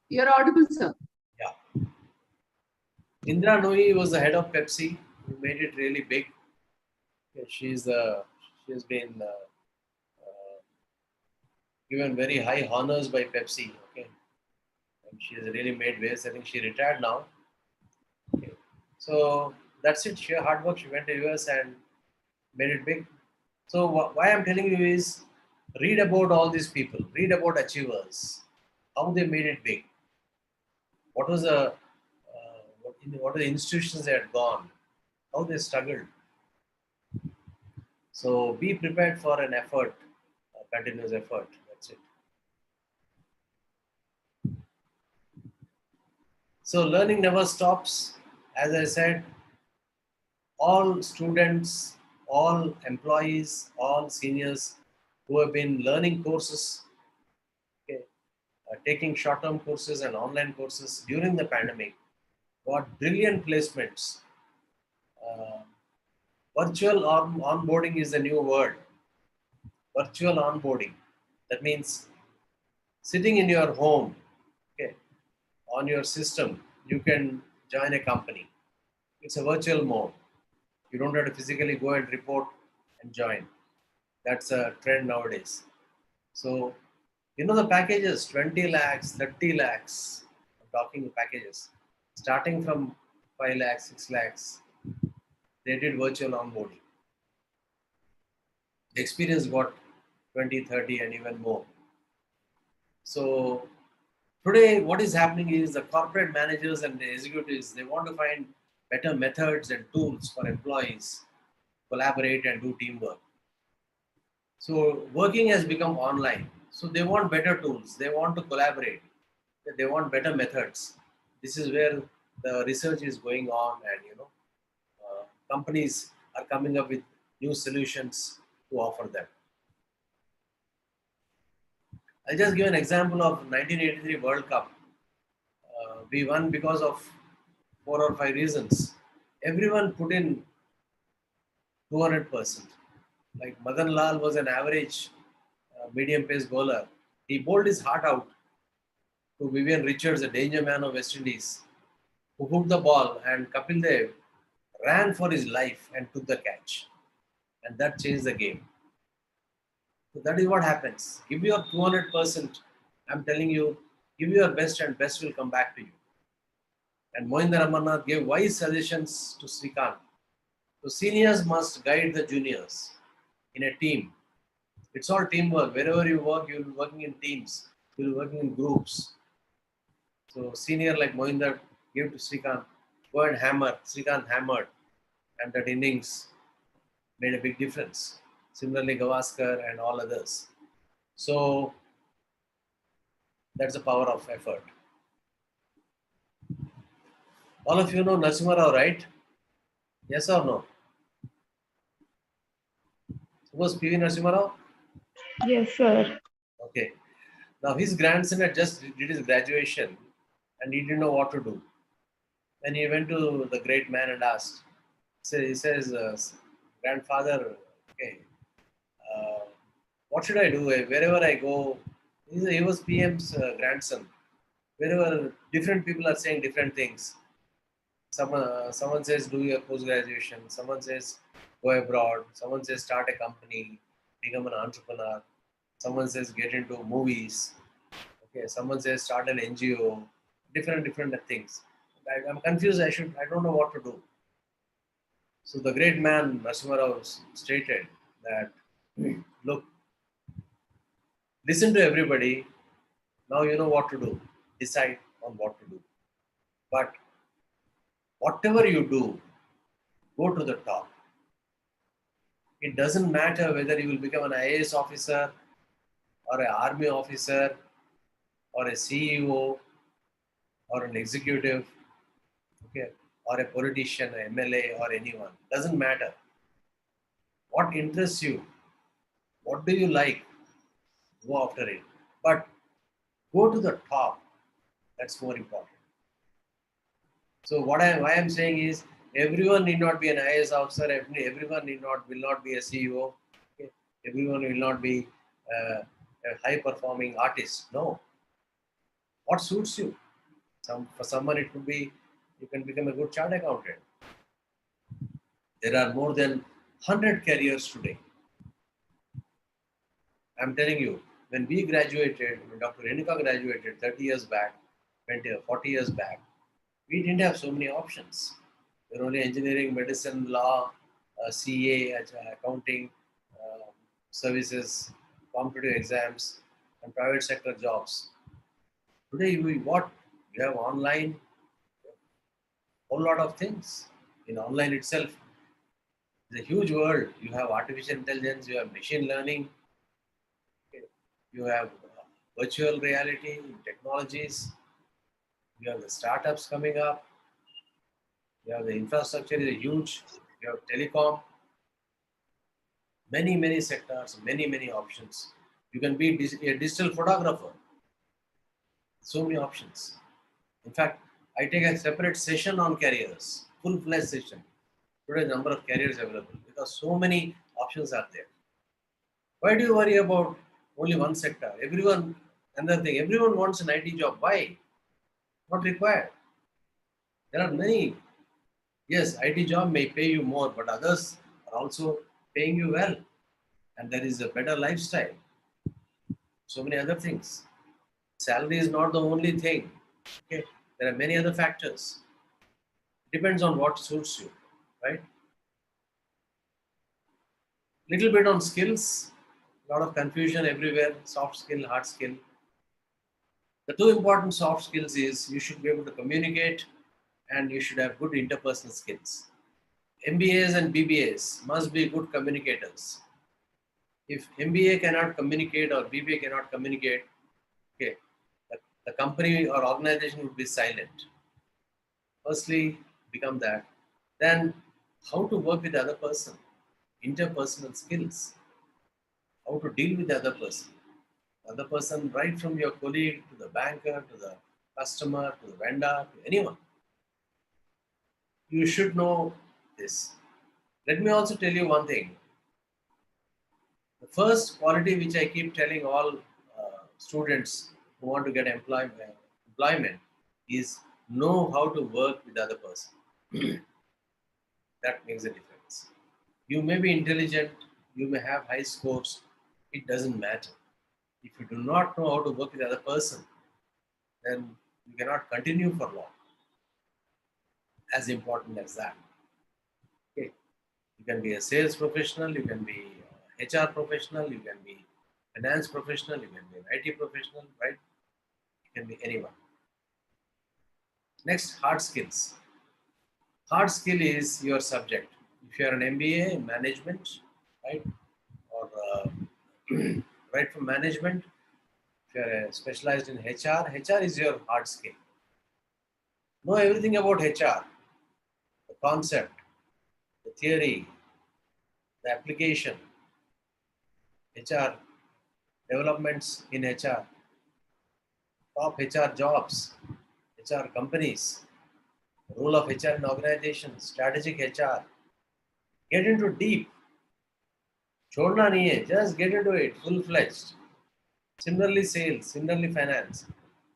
You're audible, sir. Yeah. Indra Nooyi was the head of Pepsi, who made it really big. She has been given very high honors by Pepsi. Okay, and she has really made waves. I think she retired now. Okay. So that's it. Sheer hard work. She went to US and made it big. So why I'm telling you is, read about all these people. Read about achievers, how they made it big. What was what are the institutions they had gone, how they struggled. So be prepared for an effort, a continuous effort. That's it. So learning never stops. As I said, all students, all employees, all seniors who have been learning courses, okay, taking short-term courses and online courses during the pandemic, got brilliant placements. Uh, Virtual onboarding is the new word. Virtual onboarding. That means sitting in your home, okay, on your system, you can join a company. It's a virtual mode. You don't have to physically go and report and join. That's a trend nowadays. So, you know the packages, 20 lakhs, 30 lakhs, I'm talking packages, starting from 5 lakhs, 6 lakhs, they did virtual onboarding. The experience got 20, 30 and even more. So today what is happening is the corporate managers and the executives, they want to find better methods and tools for employees, collaborate and do teamwork. So working has become online. So they want better tools. They want to collaborate. They want better methods. This is where the research is going on, and companies are coming up with new solutions to offer them. I'll just give an example of 1983 World Cup. We won because of 4 or 5 reasons. Everyone put in 200%. Like Madan Lal was an average medium pace bowler. He bowled his heart out to Vivian Richards, a danger man of West Indies, who hooked the ball, and Kapil Dev ran for his life and took the catch. And that changed the game. So that is what happens. Give your 200%. I'm telling you, give your best and best will come back to you. And Mohinder Amarnath gave wise suggestions to Srikanth. So seniors must guide the juniors in a team. It's all teamwork. Wherever you work, you'll be working in teams. You'll be working in groups. So senior like Mohinder gave to Srikanth, go and hammer. Srikanth hammered, and that innings made a big difference. Similarly, Gavaskar and all others. So that's the power of effort. All of you know Narasimha Rao, right? Yes or no? Who was P.V. Narasimha Rao? Yes, sir. Okay. Now his grandson had just did his graduation and he didn't know what to do. Then he went to the great man and asked. So he says, grandfather, okay, what should I do? Wherever I go, he was PM's grandson. Wherever different people are saying different things. Someone says do your post graduation. Someone says go abroad. Someone says start a company, become an entrepreneur. Someone says get into movies. Okay, someone says start an NGO. Different things. I'm confused. I don't know what to do. So the great man Narasimha Rao stated that, look, listen to everybody. Now you know what to do. Decide on what to do. But whatever you do, go to the top. It doesn't matter whether you will become an IAS officer or an army officer or a CEO or an executive, okay, or a politician, an MLA or anyone. Doesn't matter. What interests you? What do you like? Go after it. But go to the top. That's more important. So why I'm saying is everyone need not be an IAS officer. Everyone will not be a CEO. Okay? Everyone will not be a high performing artist. No. What suits you? For someone it could be you can become a good chart accountant. There are more than 100 careers today. I'm telling you, when we graduated, when Dr. Renuka graduated 30 years back, 20 or 40 years back, we didn't have so many options. There were only engineering, medicine, law, CA, accounting, services, competitive exams, and private sector jobs. Today, we have online, whole lot of things. In online itself, it's a huge world. You have artificial intelligence, you have machine learning, okay, you have virtual reality, technologies, you have the startups coming up, you have the infrastructure is huge, you have telecom. Many sectors, many options. You can be a digital photographer. So many options. In fact, I take a separate session on careers, full-fledged session. Today, number of careers available because so many options are there. Why do you worry about only one sector? Another thing, everyone wants an IT job. Why? Not required. There are many. Yes, IT job may pay you more, but others are also paying you well. And there is a better lifestyle. So many other things. Salary is not the only thing. Okay, there are many other factors. Depends on what suits you, right? Little bit on skills. A lot of confusion everywhere. Soft skill, hard skill. The two important soft skills is you should be able to communicate and you should have good interpersonal skills. MBAs and BBAs must be good communicators. If MBA cannot communicate or BBA cannot communicate, okay, the company or organization would be silent. Firstly, become that. Then, how to work with the other person, interpersonal skills, how to deal with the other person. The other person, right from your colleague to the banker to the customer to the vendor to anyone. You should know this. Let me also tell you one thing. The first quality which I keep telling all students who want to get employment is know how to work with the other person. That makes a difference. You may be intelligent, you may have high scores, it doesn't matter. If you do not know how to work with the other person, then you cannot continue for long. As important as that. Okay. You can be a sales professional, you can be HR professional, you can be finance professional, you can be an IT professional, right? You can be anyone. Next, hard skills. Hard skill is your subject. If you are an MBA in management, right, or right from management, if you are specialized in HR is your hard skill. Know everything about HR, the concept, the theory, the application, HR developments in HR, top HR jobs, HR companies, role of HR in organizations, strategic HR. Get into deep. Chodna nahi hai, just get into it, full-fledged. Similarly, sales, similarly, finance.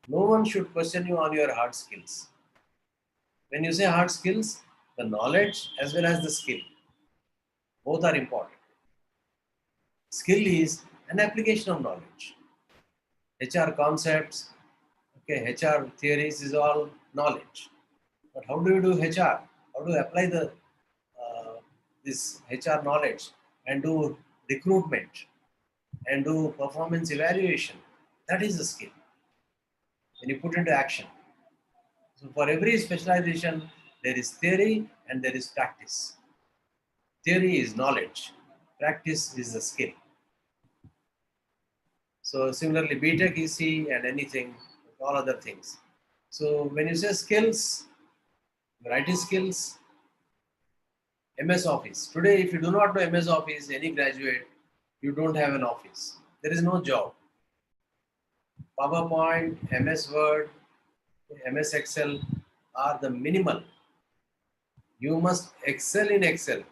No one should question you on your hard skills. When you say hard skills, the knowledge as well as the skill, both are important. Skill is an application of knowledge. HR concepts, okay, HR theories is all knowledge. But how do you do HR? How do you apply this HR knowledge and do recruitment and do performance evaluation? That is the skill. When you put into action. So for every specialization, there is theory and there is practice. Theory is knowledge. Practice is the skill. So similarly, BTech, EC and anything, all other things. So when you say skills, IT skills, MS Office. Today, if you do not know MS Office, any graduate, you don't have an office. There is no job. PowerPoint, MS Word, MS Excel are the minimal. You must excel in Excel.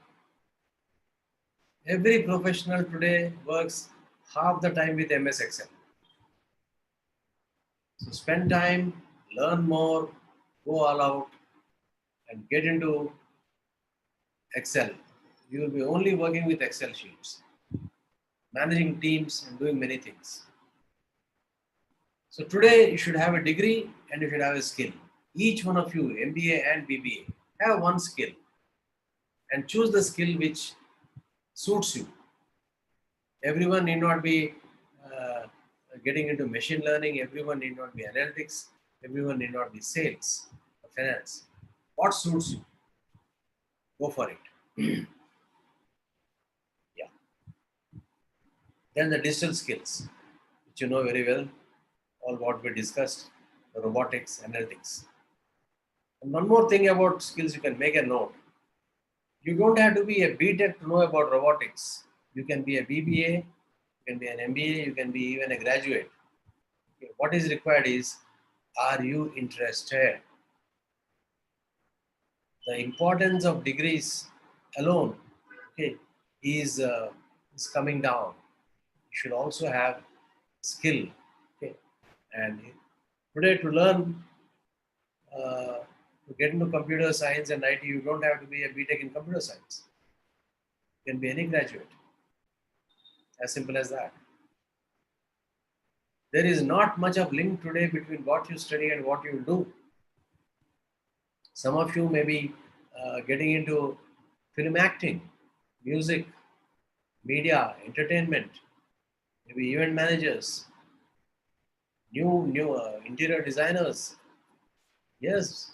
Every professional today works half the time with MS Excel. So spend time, learn more, go all out, and get into Excel. You will be only working with Excel sheets, managing teams and doing many things. So today you should have a degree and you should have a skill. Each one of you, MBA and BBA, have one skill and choose the skill which suits you. Everyone need not be getting into machine learning. Everyone need not be analytics. Everyone need not be sales or finance. What suits you? Go for it. Yeah. Then the digital skills, which you know very well, all what we discussed, the robotics, analytics. And one more thing about skills, you can make a note. You don't have to be a BTech to know about robotics. You can be a BBA, you can be an MBA, you can be even a graduate. Okay. What is required is, are you interested? The importance of degrees alone, okay, is coming down. You should also have skill. Okay. And today, to learn to get into computer science and IT, you don't have to be a BTech in computer science. You can be any graduate. As simple as that. There is not much of link today between what you study and what you do. Some of you may be getting into film acting, music, media, entertainment, maybe event managers, new interior designers. Yes.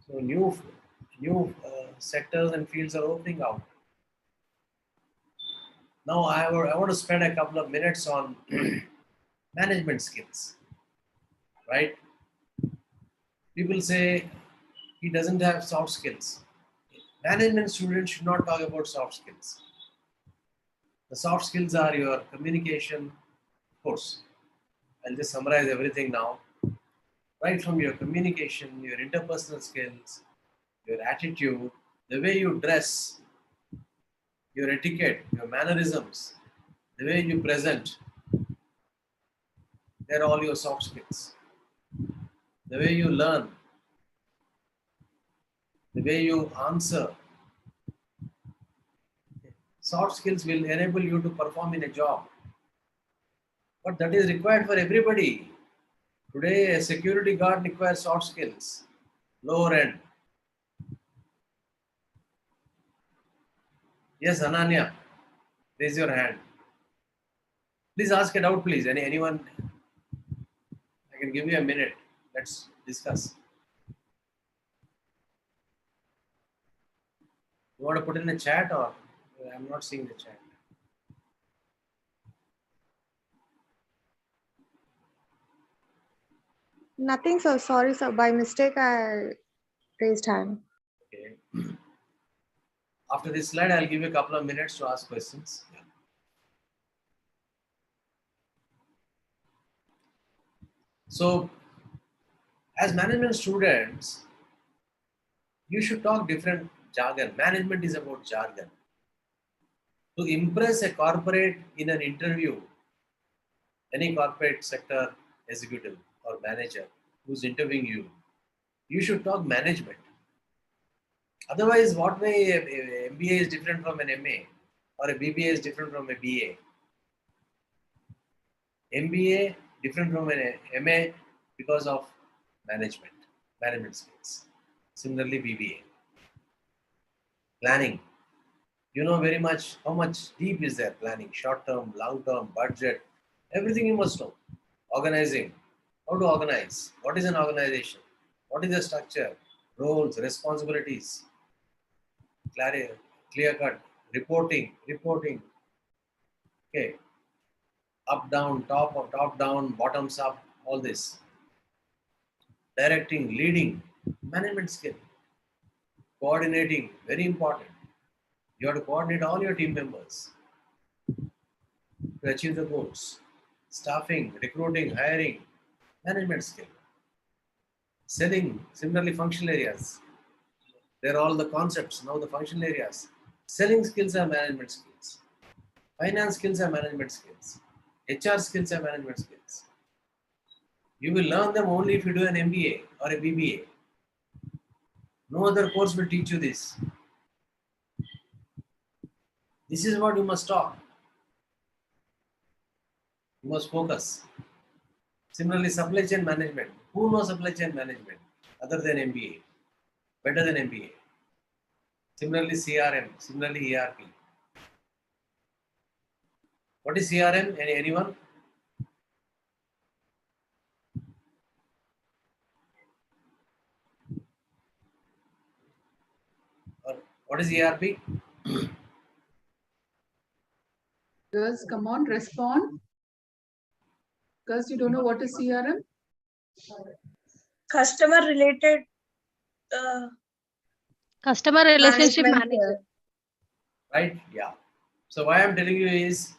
So new sectors and fields are opening out. Now I want to spend a couple of minutes on management skills. Right? People say he doesn't have soft skills. Management students should not talk about soft skills. The soft skills are your communication, of course. I'll just summarize everything now. Right from your communication, your interpersonal skills, your attitude, the way you dress, your etiquette, your mannerisms, the way you present, they're all your soft skills. The way you learn, the way you answer. Soft skills will enable you to perform in a job. But that is required for everybody. Today, a security guard requires soft skills, lower end. Yes, Ananya, raise your hand. Please ask a doubt, please. Anyone? I can give you a minute. Let's discuss. You want to put in the chat or? I'm not seeing the chat. Nothing, sir. Sorry, sir. By mistake, I raised hand. Okay. After this slide, I'll give you a couple of minutes to ask questions. Yeah. So, as management students, you should talk different jargon. Management is about jargon. To impress a corporate in an interview, any corporate sector executive or manager who's interviewing you, you should talk management. Otherwise, what way a MBA is different from an MA or a BBA is different from a BA? MBA different from an MA because of management skills. Similarly, BBA. Planning. You know very much how much deep is there planning, short term, long term, budget, everything you must know. Organizing, how to organize, what is an organization, what is the structure, roles, responsibilities, clear cut, reporting, okay, up down, top down, bottoms up, all this. Directing, leading, management skill, coordinating, very important. You have to coordinate all your team members to achieve the goals. Staffing, recruiting, hiring, management skill. Selling, similarly functional areas. They're all the concepts, now the functional areas. Selling skills are management skills. Finance skills are management skills. HR skills are management skills. You will learn them only if you do an MBA or a BBA. No other course will teach you this. This is what you must talk. You must focus. Similarly, supply chain management. Who knows supply chain management other than MBA? Better than MBA. Similarly, CRM. Similarly, ERP. What is CRM? Anyone? Or what is ERP? Girls, come on, respond. Girls, you don't know what is CRM? Customer related Customer relationship management. manager. Right? Yeah. So why I'm telling you is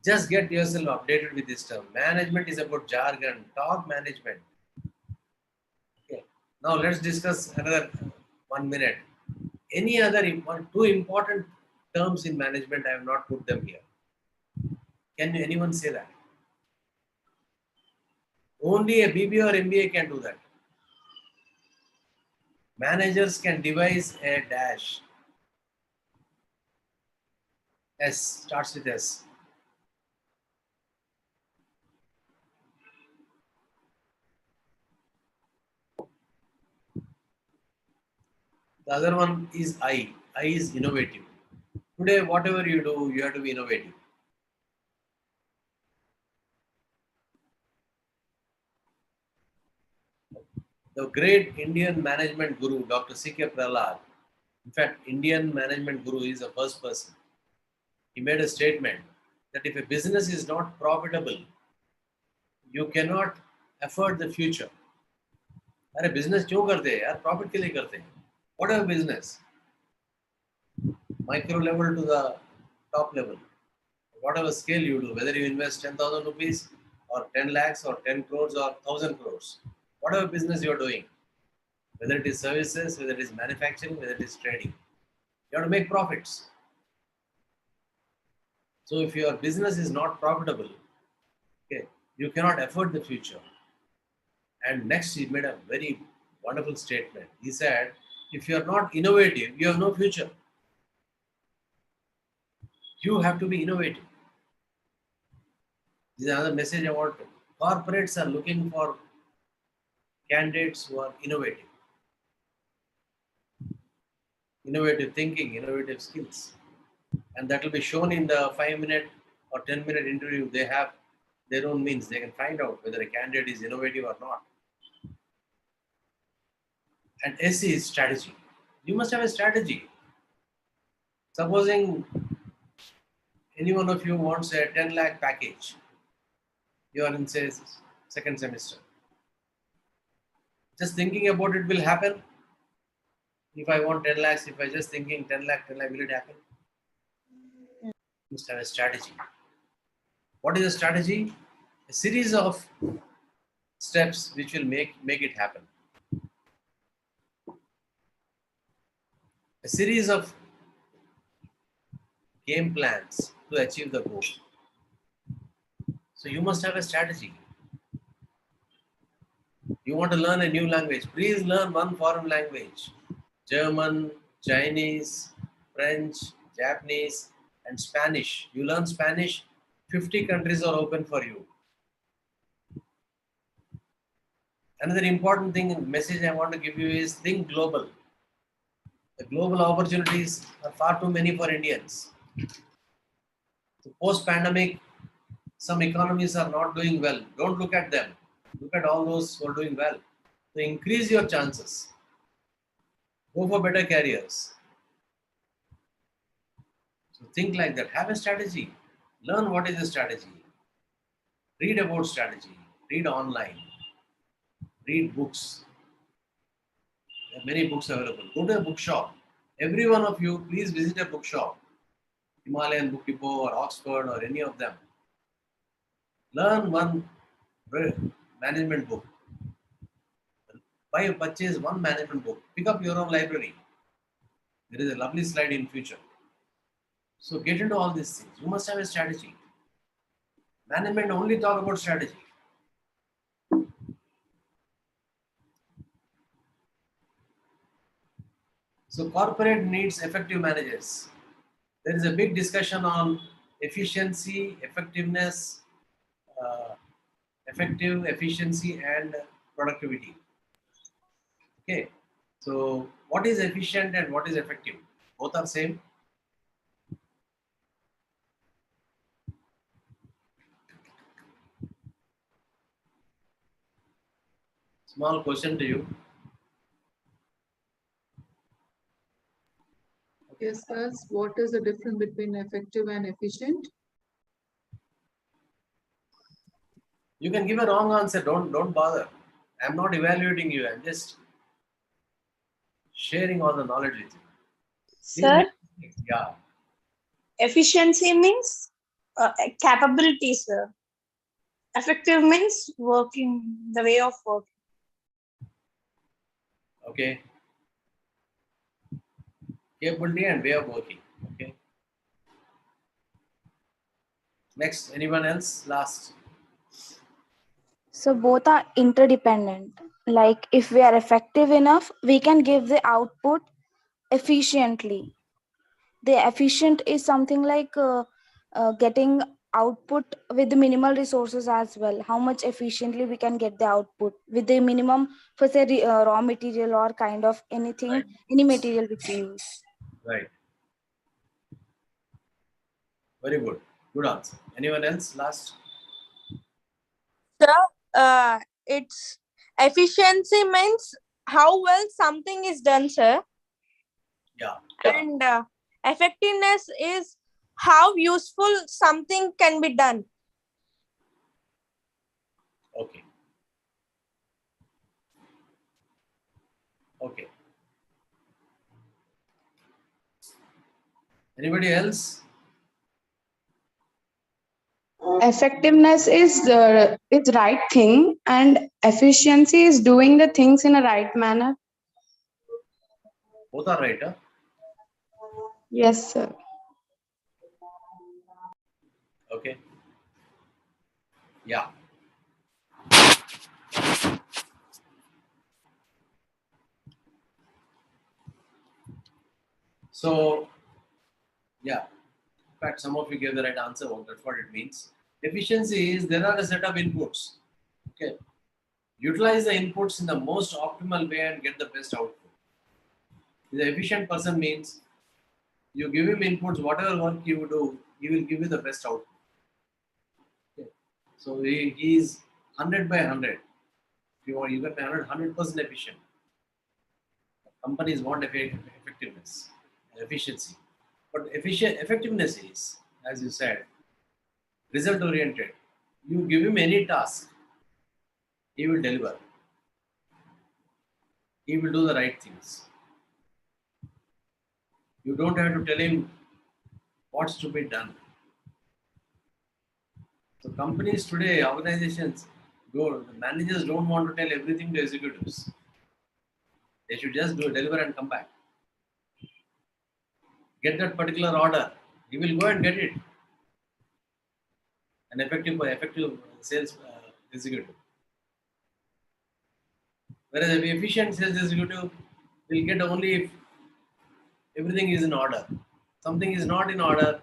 just get yourself updated with this term. Management is about jargon, talk management. Okay. Now let's discuss another 1 minute. Any other two important terms in management, I have not put them here. Can anyone say that? Only a BBA or MBA can do that. Managers can devise a dash. S starts with S. The other one is I. I is innovative. Today, whatever you do, you have to be innovative. The great Indian management guru, Dr. C.K. Prahlad, in fact, Indian management guru is the first person. He made a statement that if a business is not profitable, you cannot afford the future. अरे business क्यों करते हैं यार? Profit के लिए करते हैं. Whatever business, micro level to the top level, whatever scale you do, whether you invest 10,000 rupees or 10 lakhs or 10 crores or 1,000 crores, whatever business you are doing, whether it is services, whether it is manufacturing, whether it is trading, you have to make profits. So if your business is not profitable, okay, you cannot afford the future. And next, he made a very wonderful statement. He said, if you are not innovative, you have no future. You have to be innovative. This is another message I want. Corporates are looking for candidates who are innovative. Innovative thinking, innovative skills. And that will be shown in the 5-minute or 10-minute interview. They have their own means. They can find out whether a candidate is innovative or not. And S is strategy. You must have a strategy. Supposing any one of you wants a 10 lakh package. You are in, say, second semester. Just thinking about it will happen. If I want 10 lakhs, if I just thinking 10 lakh, will it happen? You must have a strategy. What is a strategy? A series of steps which will make it happen. A series of game plans to achieve the goal. So you must have a strategy. You want to learn a new language, please learn one foreign language. German, Chinese, French, Japanese, and Spanish. You learn Spanish, 50 countries are open for you. Another important message I want to give you is think global. The global opportunities are far too many for Indians. So post-pandemic, some economies are not doing well. Don't look at them. Look at all those who are doing well. So increase your chances. Go for better careers. So think like that. Have a strategy. Learn what is a strategy. Read about strategy. Read online. Read books. There are many books available. Go to a bookshop. Every one of you, please visit a bookshop. Himalayan Book Depot or Oxford or any of them. Learn one management book. Purchase one management book. Pick up your own library. There is a lovely slide in future. So get into all these things. You must have a strategy. Management only talk about strategy. So corporate needs effective managers. There is a big discussion on efficiency, effectiveness, efficiency and productivity. Okay. So what is efficient and what is effective? Both are same. Small question to you. Yes, sir. What is the difference between effective and efficient? You can give a wrong answer. Don't bother. I'm not evaluating you. I'm just sharing all the knowledge with you. Sir, Yeah. Efficiency means capability, sir. Effective means working, the way of working. Okay. Capability and way of working. Okay. Next, anyone else? Last. So both are interdependent. Like if we are effective enough, we can give the output efficiently. The efficient is something like getting output with the minimal resources as well. How much efficiently we can get the output with the minimum for say raw material or kind of anything, Right. any material which we use. Right. Very good. Good answer. Anyone else? Last. Sir, it's efficiency means how well something is done, sir. Yeah. And effectiveness is how useful something can be done. Okay. Okay. Anybody else? Effectiveness is right thing, and efficiency is doing the things in a right manner. Both are right, huh? Yes, sir. Okay. Yeah. So, yeah. In fact, some of you gave the right answer. Well, that's what it means. Efficiency is there are a set of inputs. Okay. Utilize the inputs in the most optimal way and get the best output. The efficient person means you give him inputs, whatever work you do, he will give you the best output. Okay. So he is 100 by 100. If you want, you can be 100% efficient. Companies want effectiveness, efficiency. But effectiveness is, as you said, result oriented. You give him any task, he will deliver. He will do the right things. You don't have to tell him what's to be done. So companies today, organizations, the managers don't want to tell everything to executives. They should just deliver and come back. Get that particular order. He will go and get it. An effective sales executive. Whereas an efficient sales executive will get only if everything is in order. Something is not in order,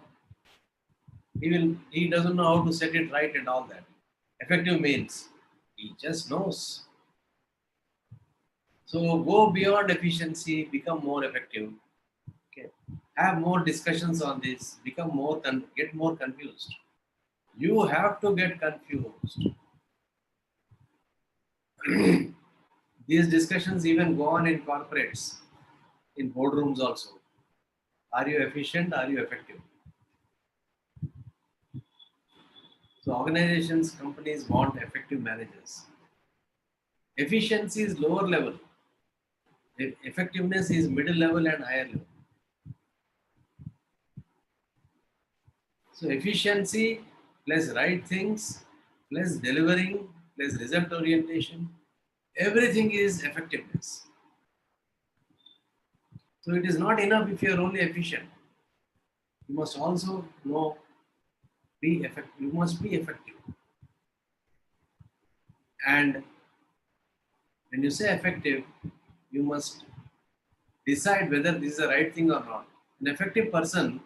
he doesn't know how to set it right and all that. Effective means he just knows. So go beyond efficiency, become more effective. Okay. Have more discussions on this, become more get more confused. You have to get confused. These discussions even go on in corporates, in boardrooms also. Are you efficient? Are you effective? So organizations, companies want effective managers. Efficiency is lower level. Effectiveness is middle level and higher level. So efficiency plus right things plus delivering plus result orientation, everything is effectiveness. So it is not enough if you are only efficient. You must also know be effective. You must be effective. And when you say effective, you must decide whether this is the right thing or not. An effective person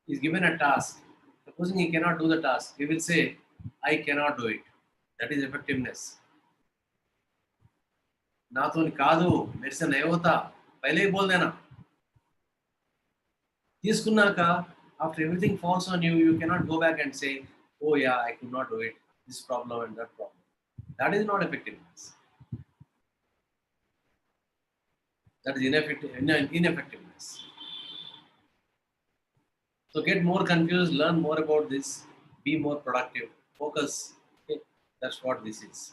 is given a task. Supposing he cannot do the task, he will say, I cannot do it. That is effectiveness. ना तो कादू मेरे से नहीं होता पहले ही बोल देना తీసుకున్నాక after everything falls on you, you cannot go back and say, oh yeah, I could not do it, this problem and that problem. That is not effectiveness. That is ineffectiveness. So get more confused, learn more about this, be more productive, focus. Okay? That's what this is.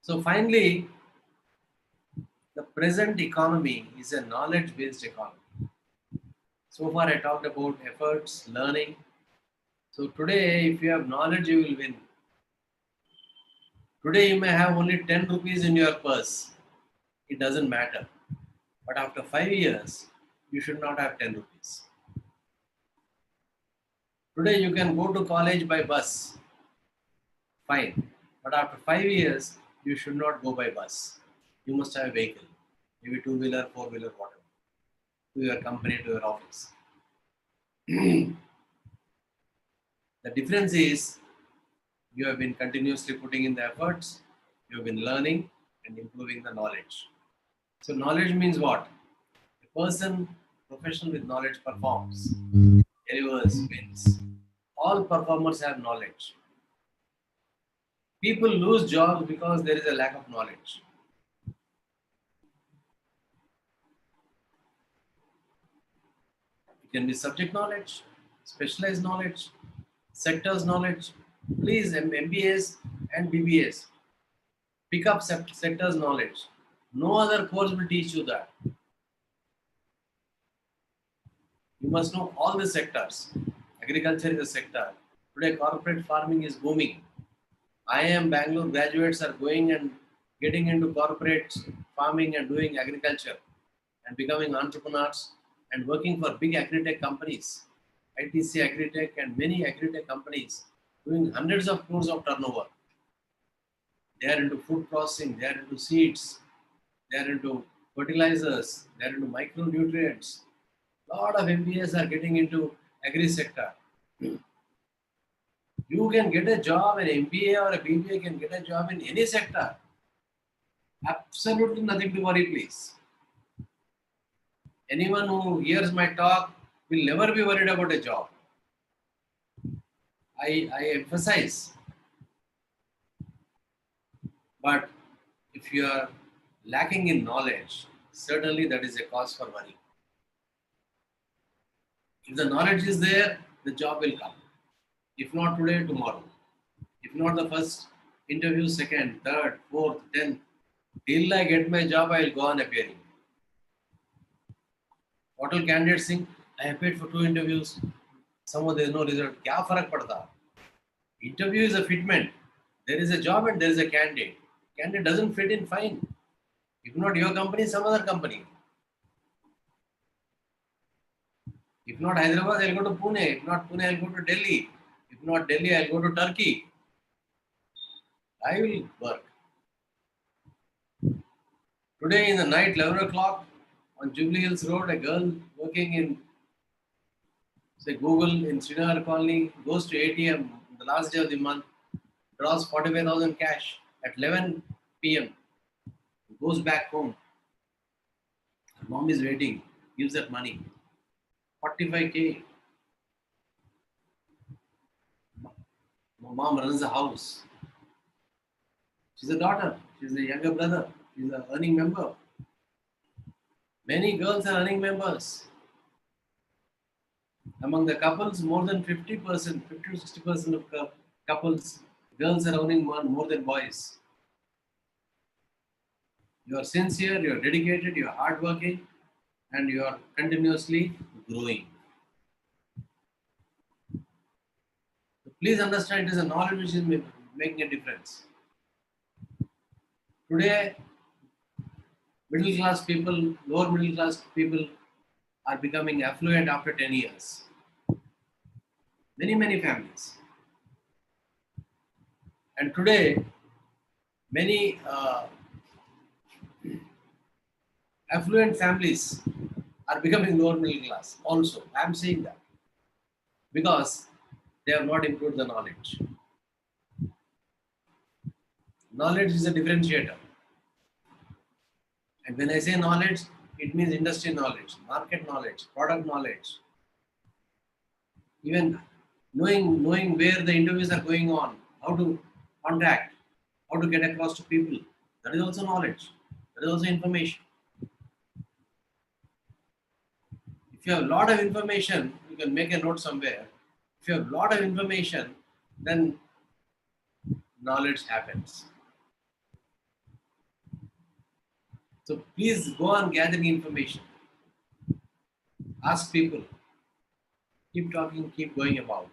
So finally, the present economy is a knowledge-based economy. So far I talked about efforts, learning. So today, if you have knowledge, you will win. Today you may have only 10 rupees in your purse. It doesn't matter. But after 5 years, you should not have 10 rupees. Today you can go to college by bus. Fine. But after 5 years, you should not go by bus. You must have a vehicle. Maybe two-wheeler, four-wheeler, whatever. To your company, to your office. The difference is you have been continuously putting in the efforts, you have been learning and improving the knowledge. So knowledge means what? A person professional with knowledge performs, delivers, wins. All performers have knowledge. People lose jobs because there is a lack of knowledge. It can be subject knowledge, specialized knowledge, sectors knowledge. Please, MBAs and BBAs, pick up sectors knowledge. No other course will teach you that. You must know all the sectors. Agriculture is a sector. Today, corporate farming is booming. IIM Bangalore graduates are going and getting into corporate farming and doing agriculture and becoming entrepreneurs and working for big agri-tech companies, ITC Agri-Tech and many agri-tech companies doing hundreds of crores of turnover. They are into food processing, they are into seeds, they are into fertilizers, they are into micronutrients. A lot of MBAs are getting into agri sector. You can get a job, an MBA or a BBA can get a job in any sector. Absolutely nothing to worry, please. Anyone who hears my talk will never be worried about a job. I emphasize. But if you are lacking in knowledge, certainly that is a cause for worry. If the knowledge is there, the job will come. If not today, tomorrow. If not the first interview, second, third, fourth, 10th, till I get my job, I will go on appearing. What will candidates think? I have paid for 2 interviews. Somehow there is no result. Kya farak padta? Interview is a fitment. There is a job and there is a candidate. Candidate doesn't fit in, fine. If not your company, some other company. If not Hyderabad, I'll go to Pune. If not Pune, I'll go to Delhi. If not Delhi, I'll go to Turkey. I will work. Today in the night, 11 o'clock, on Jubilee Hills Road, a girl working in, say, Google in Srinagar Colony goes to ATM the last day of the month, draws 45,000 cash at 11 p.m., goes back home. Her mom is waiting, gives that money. 45K. Mom runs the house. She's a daughter. She's a younger brother. She's an earning member. Many girls are earning members. Among the couples, more than 50%, 50 to 60% of couples, girls are earning more than boys. You are sincere, you are dedicated, you are hardworking, and you are continuously growing. So please understand it is a knowledge which is making a difference. Today, middle class people, lower middle class people are becoming affluent after 10 years. Many families. And today, many affluent families are becoming lower middle class also. I am saying that because they have not improved the knowledge. Knowledge is a differentiator. And when I say knowledge, it means industry knowledge, market knowledge, product knowledge. Even knowing where the interviews are going on, how to contact, how to get across to people. That is also knowledge. That is also information. If you have a lot of information, you can make a note somewhere. If you have a lot of information, then knowledge happens. So please go on gathering information. Ask people. Keep talking, keep going about.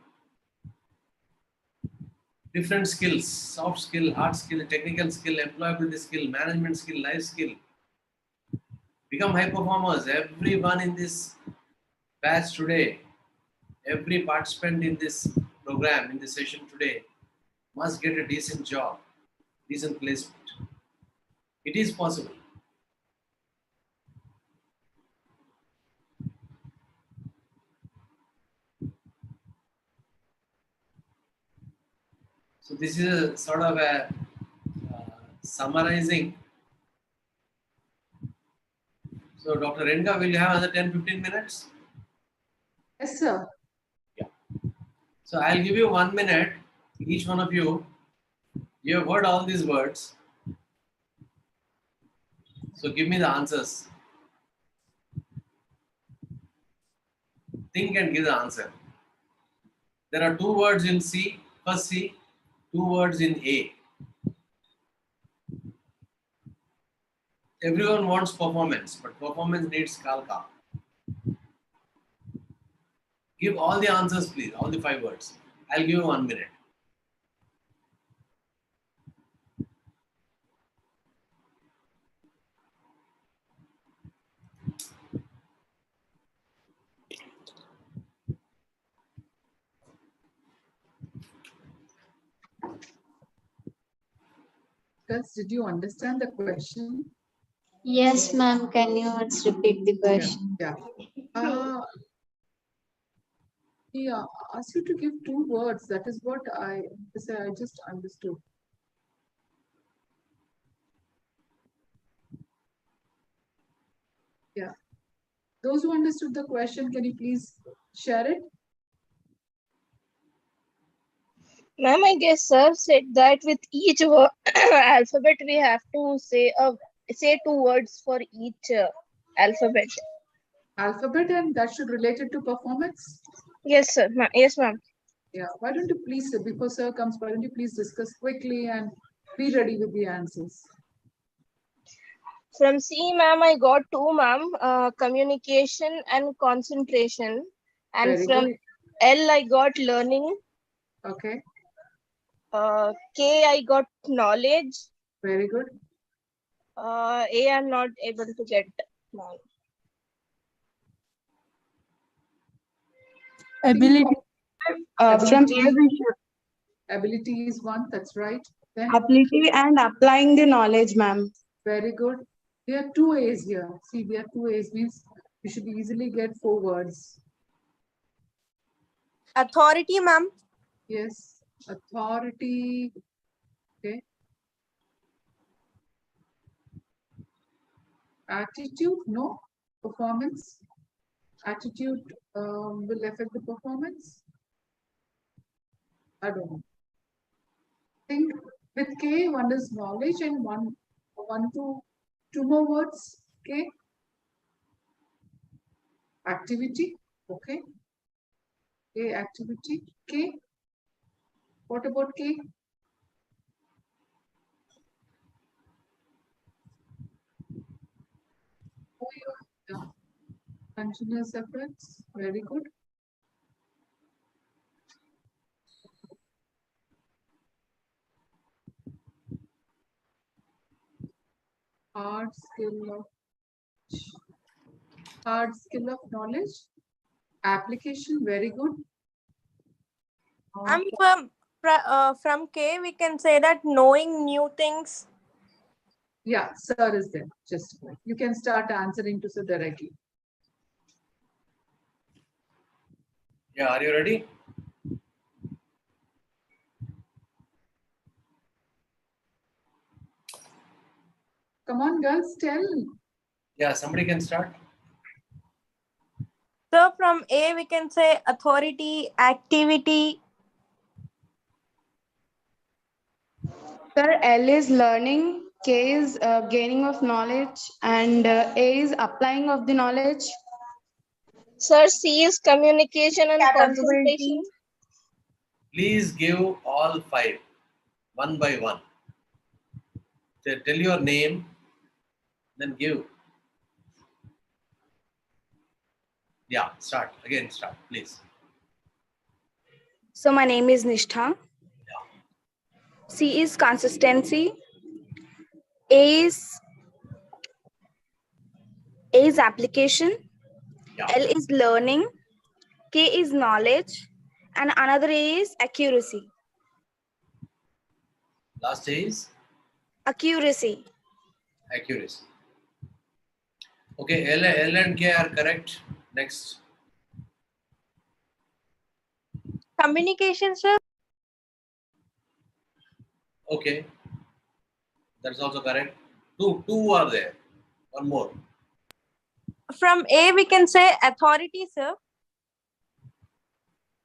Different skills, soft skill, hard skill, technical skill, employability skill, management skill, life skill. Become high performers. Everyone in this batch today, every participant in this program, in this session today, must get a decent job, decent placement. It is possible. So this is a sort of a summarizing. So Dr. Renga, will you have another 10-15 minutes? Yes, sir. Yeah. So I'll give you 1 minute, each one of you. You have heard all these words. So give me the answers. Think and give the answer. There are 2 words in C, first C, 2 words in A. Everyone wants performance, but performance needs Kalka. Give all the answers, please, all the 5 words. I'll give you 1 minute. Girls, did you understand the question? Yes, ma'am. Can you once repeat the question? Yeah. He asked you to give 2 words. That is what I just understood. Yeah. Those who understood the question, can you please share it? Ma'am, I guess sir said that with each alphabet we have to say 2 words for each alphabet. Alphabet, and that should relate it to performance? Yes, sir. Yes, ma'am. Yeah. Why don't you please, before sir comes, why don't you please discuss quickly and be ready with the answers? From C, ma'am, I got 2, ma'am. Communication and concentration. And Very from good. L, I got learning. Okay. K, I got knowledge. Very good. A, I'm not able to get, ma'am. Ability. From here we should. Ability is one, that's right. Then Ability and applying the knowledge, ma'am. very good. There are 2 A's here. See, there are 2 A's means you should easily get 4 words. Authority, ma'am. Yes. Authority. Okay. Attitude, no. Performance. Attitude will affect the performance. I don't know. Think with K, one is knowledge and one to 2 more words. K. Activity. Okay. K, activity. K. What about K? Oh, yeah. Continuous efforts. Very good. Hard skill of knowledge. Application. Very good. I'm from K, we can say that knowing new things. Yeah, sir is there. Just you can start answering to sir directly. Yeah, are you ready? Come on, girls, tell. Yeah, somebody can start. So from A, we can say authority, activity. Sir, L is learning, K is gaining of knowledge, and A is applying of the knowledge. Sir, C is communication and concentration. Please give all 5, one by one. Tell your name, then give. Yeah, start. Again, start, please. So my name is Nishtha. C is consistency. A is application. Yeah. L is learning. K is knowledge. And another A is accuracy. Last is Accuracy. accuracy. Okay, L and K are correct. Next. Communication, sir. Okay, that's also correct. Two are there. One more. From A, we can say authority, sir.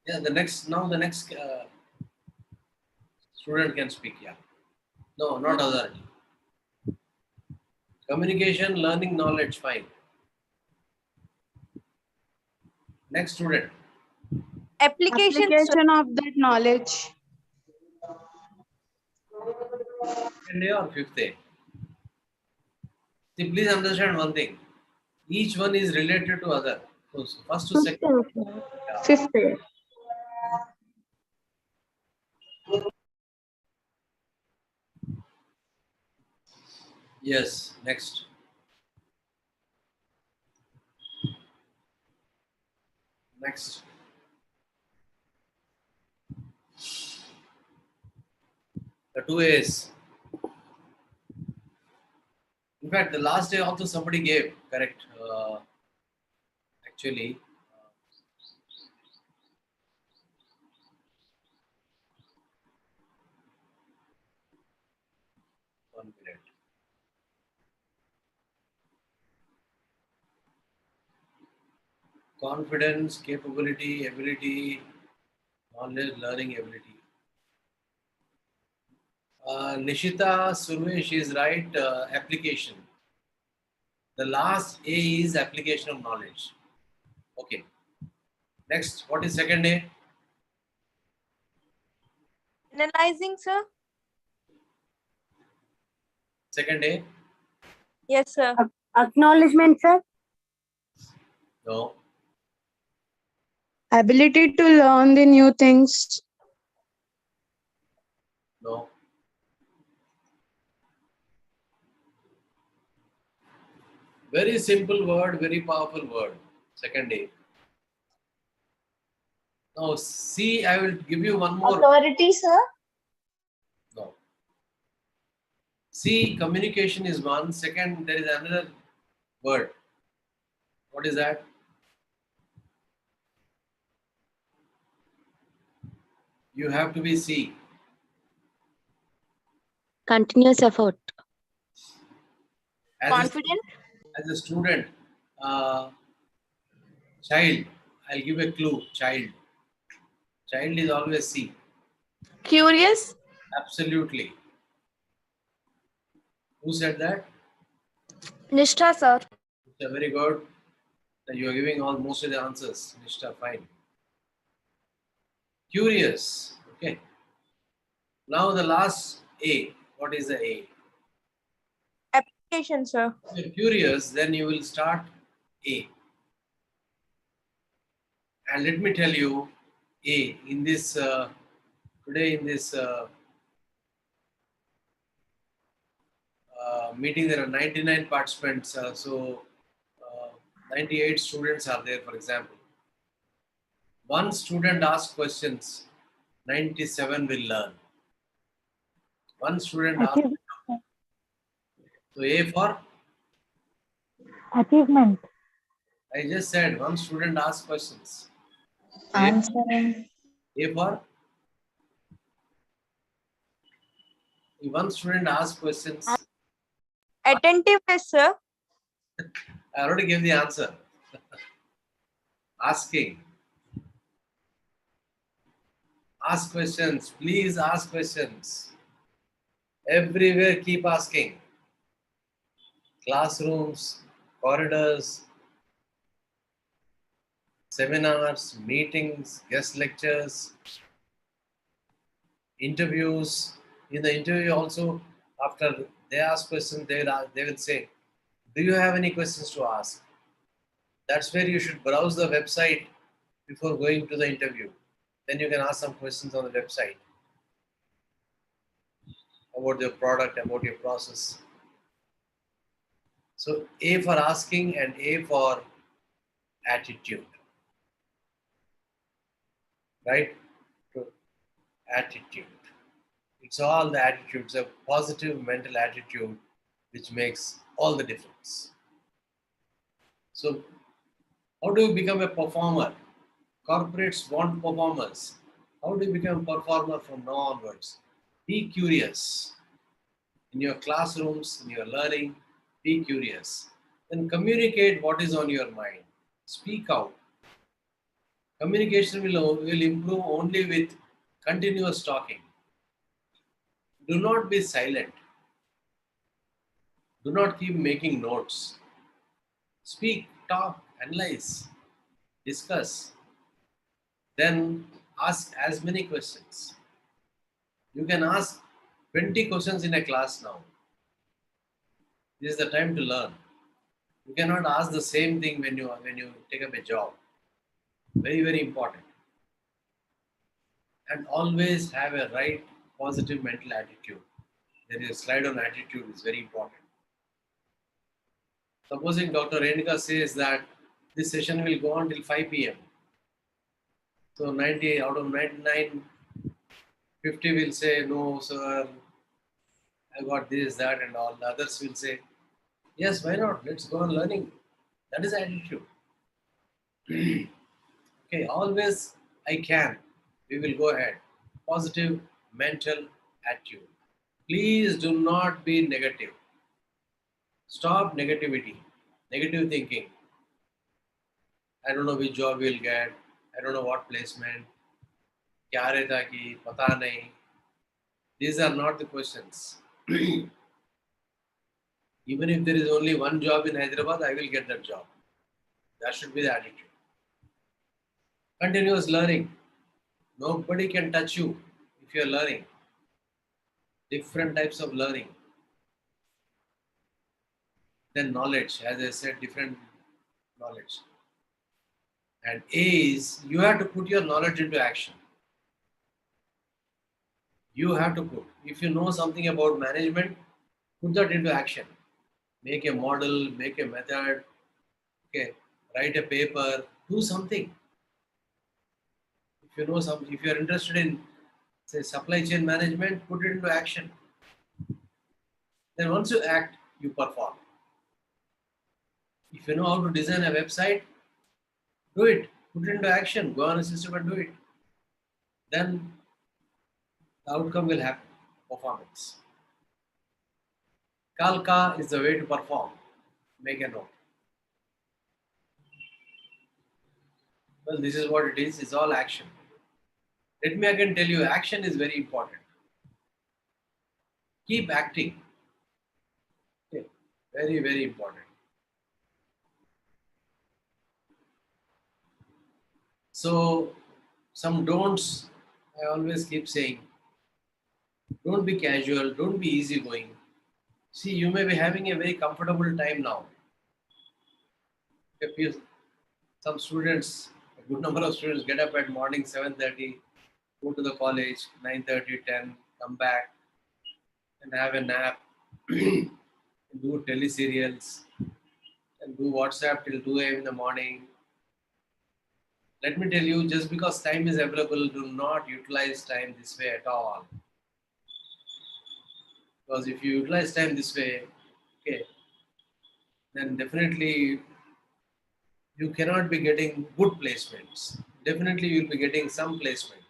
Yeah, the next student can speak. Yeah. No, not authority. Communication, learning, knowledge. Fine. Next student. Application, sir. Application of that knowledge. Second day or fifth day? See, please understand one thing. Each one is related to other. So first to second. Yeah. Fifth day. Yes. Next. Next. The two A's. In fact, the last day also somebody gave correct. Actually, one minute. Confidence, capability, ability, knowledge, learning, ability. Nishita Survesh is right. Application. The last A is application of knowledge. Okay. Next, what is second A? Analyzing, sir. Second A? Yes, sir. Acknowledgement, sir. No. Ability to learn the new things. No. Very simple word, very powerful word. Second A. Now, C, I will give you one more. Authority, sir. No. C, communication is one. Second, there is another word. What is that? You have to be C. Continuous effort. Confident. As a student, child, I'll give a clue. Child. Child is always C. Curious. Absolutely. Who said that? Nishtha, sir. It's very good. You are giving all most of the answers. Nishta, fine. Curious. Okay. Now the last A. What is the A? Application, sir. If you're curious, then you will start A. And let me tell you, A, in this, today in this meeting, there are 99 participants. 98 students are there, for example. One student asks questions, 97 will learn. One student asks. So A for? Achievement. I just said one student asks questions. Answering. A for? If one student asks questions. Attentiveness, sir. I already gave the answer. Asking. Ask questions. Please ask questions. Everywhere keep asking. Classrooms, corridors, seminars, meetings, guest lectures, interviews. In the interview also, after they ask questions, they will say, do you have any questions to ask? That's where you should browse the website before going to the interview. Then you can ask some questions on the website about your product, about your process. So A for asking and A for attitude, right? So attitude. It's all the attitudes, a positive mental attitude, which makes all the difference. So how do you become a performer? Corporates want performers. How do you become a performer from now onwards? Be curious. In your classrooms, in your learning, be curious. Then communicate what is on your mind. Speak out. Communication will improve only with continuous talking. Do not be silent. Do not keep making notes. Speak, talk, analyze, discuss. Then ask as many questions. You can ask 20 questions in a class now. This is the time to learn. You cannot ask the same thing when you take up a job. Very, very important. And always have a right positive mental attitude. There is a slide on attitude is very important. Supposing Dr. Renika says that this session will go on till 5 p.m. So 90 out of 99, 50 will say, no, sir, I got this, that, and all. The others will say, yes, why not? Let's go on learning. That is attitude. Okay, always I can. We will go ahead. Positive mental attitude. Please do not be negative. Stop negativity, negative thinking. I don't know which job we'll get. I don't know what placement. क्या रहता कि पता नहीं. These are not the questions. Even if there is only one job in Hyderabad, I will get that job. That should be the attitude. Continuous learning. Nobody can touch you if you are learning. Different types of learning. Then knowledge, as I said, different knowledge. And A is you have to put your knowledge into action. You have to put. If you know something about management, put that into action. Make a model, make a method, okay, write a paper, do something. If you know if you are interested in, say, supply chain management, put it into action. Then once you act, you perform. If you know how to design a website, do it. Put it into action. Go on a system and do it. Then the outcome will happen. Performance. Kalka is the way to perform. Make a note. Well, this is what it is. It's all action. Let me again tell you, action is very important. Keep acting. Okay. Very, very important. So, some don'ts, I always keep saying, don't be casual, don't be easygoing. See, you may be having a very comfortable time now. If some students, a good number of students get up at morning 7:30, go to the college, 9:30, 10, come back and have a nap, do teleserials, and do WhatsApp till 2 a.m. in the morning. Let me tell you, just because time is available, do not utilize time this way at all. Because if you utilize time this way, okay, then definitely you cannot be getting good placements. Definitely you will be getting some placement.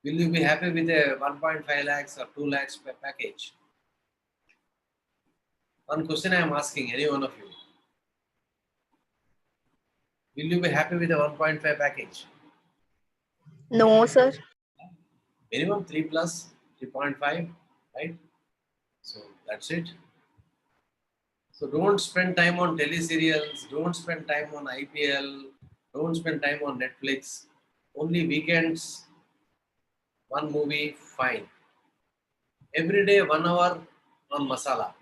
Will you be happy with a 1.5 lakhs or 2 lakhs per package? One question I am asking any one of you. Will you be happy with a 1.5 package? No, sir. Minimum 3 plus 3.5, right? So that's it. So don't spend time on teleserials, don't spend time on IPL, don't spend time on Netflix. Only weekends, one movie, fine. Every day, 1 hour on masala.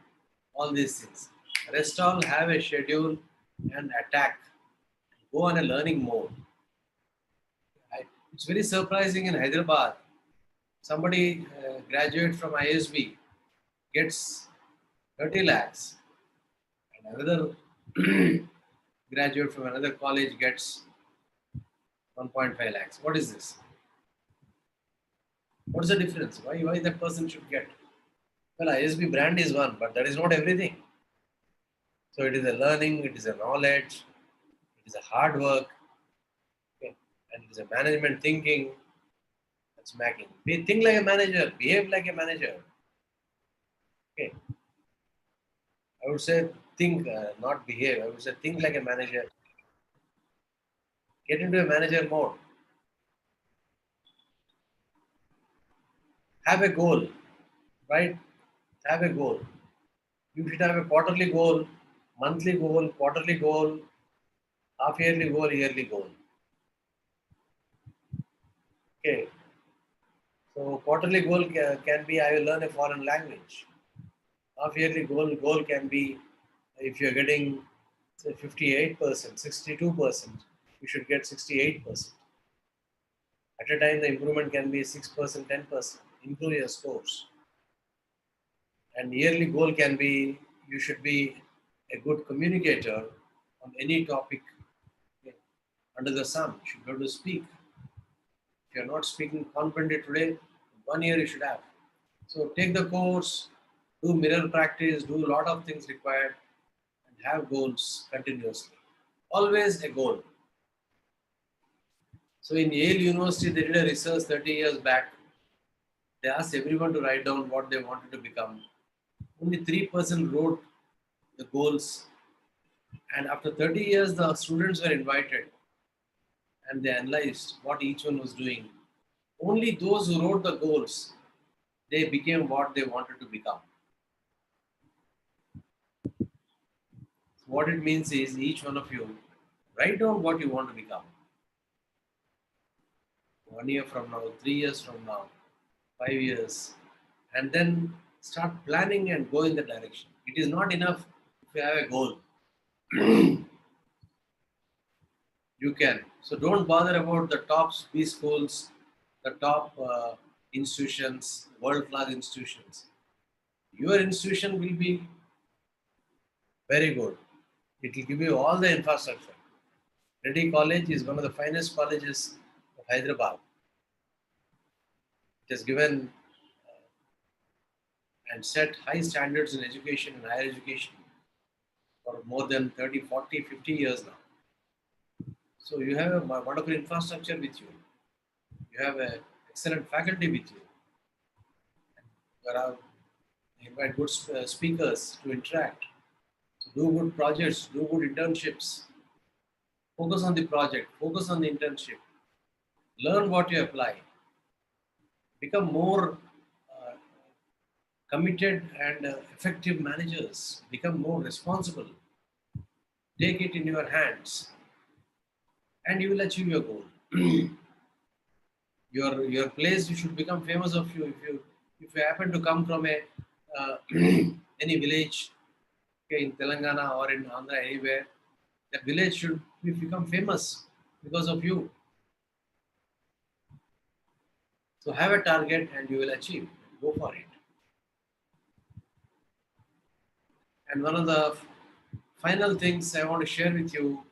All these things. Rest all have a schedule and attack. Go on a learning mode. Right? It's very surprising in Hyderabad. Somebody graduate from ISB gets 30 lakhs, and another graduate from another college gets 1.5 lakhs. What is this? What is the difference? Why that person should get? Well, ISB brand is one, but that is not everything. So it is a learning, it is a knowledge, it is a hard work, okay, and it is a management thinking that's making. Think like a manager, behave like a manager. Okay, I would say think, not behave. I would say think like a manager. Get into a manager mode. Have a goal, right? Have a goal. You should have a quarterly goal, monthly goal, quarterly goal, half yearly goal, yearly goal. Okay. So quarterly goal can be I will learn a foreign language. Half yearly goal can be if you're getting say 58%, 62%, you should get 68%. At a time, the improvement can be 6%, 10%. Improve your scores. And yearly goal can be you should be a good communicator on any topic under the sun. You should be able to speak. If you're not speaking confidently today, 1 year you should have. So take the course, do mirror practice, do a lot of things required, and have goals continuously. Always a goal. So in Yale University, they did a research 30 years back. They asked everyone to write down what they wanted to become. Only 3% wrote the goals. And after 30 years, the students were invited and they analyzed what each one was doing. Only those who wrote the goals, they became what they wanted to become. So what it means is each one of you write down what you want to become. 1 year from now, 3 years from now, 5 years, and then start planning and go in the direction. It is not enough if you have a goal. You can. So don't bother about the top B schools, the top institutions, world-class institutions. Your institution will be very good. It will give you all the infrastructure. Reddy College is one of the finest colleges of Hyderabad. It has given and set high standards in education and higher education for more than 30, 40, 50 years now. So you have a wonderful infrastructure with you. You have an excellent faculty with you. You invite good speakers to interact. So do good projects, do good internships. Focus on the project, focus on the internship. Learn what you apply. Become more committed and effective managers. Become more responsible. Take it in your hands and you will achieve your goal. your place, you should become famous of you. If you happen to come from a any village, okay, in Telangana or in Andhra, anywhere, that village should become famous because of you. So have a target and you will achieve. Go for it. And one of the final things I want to share with you,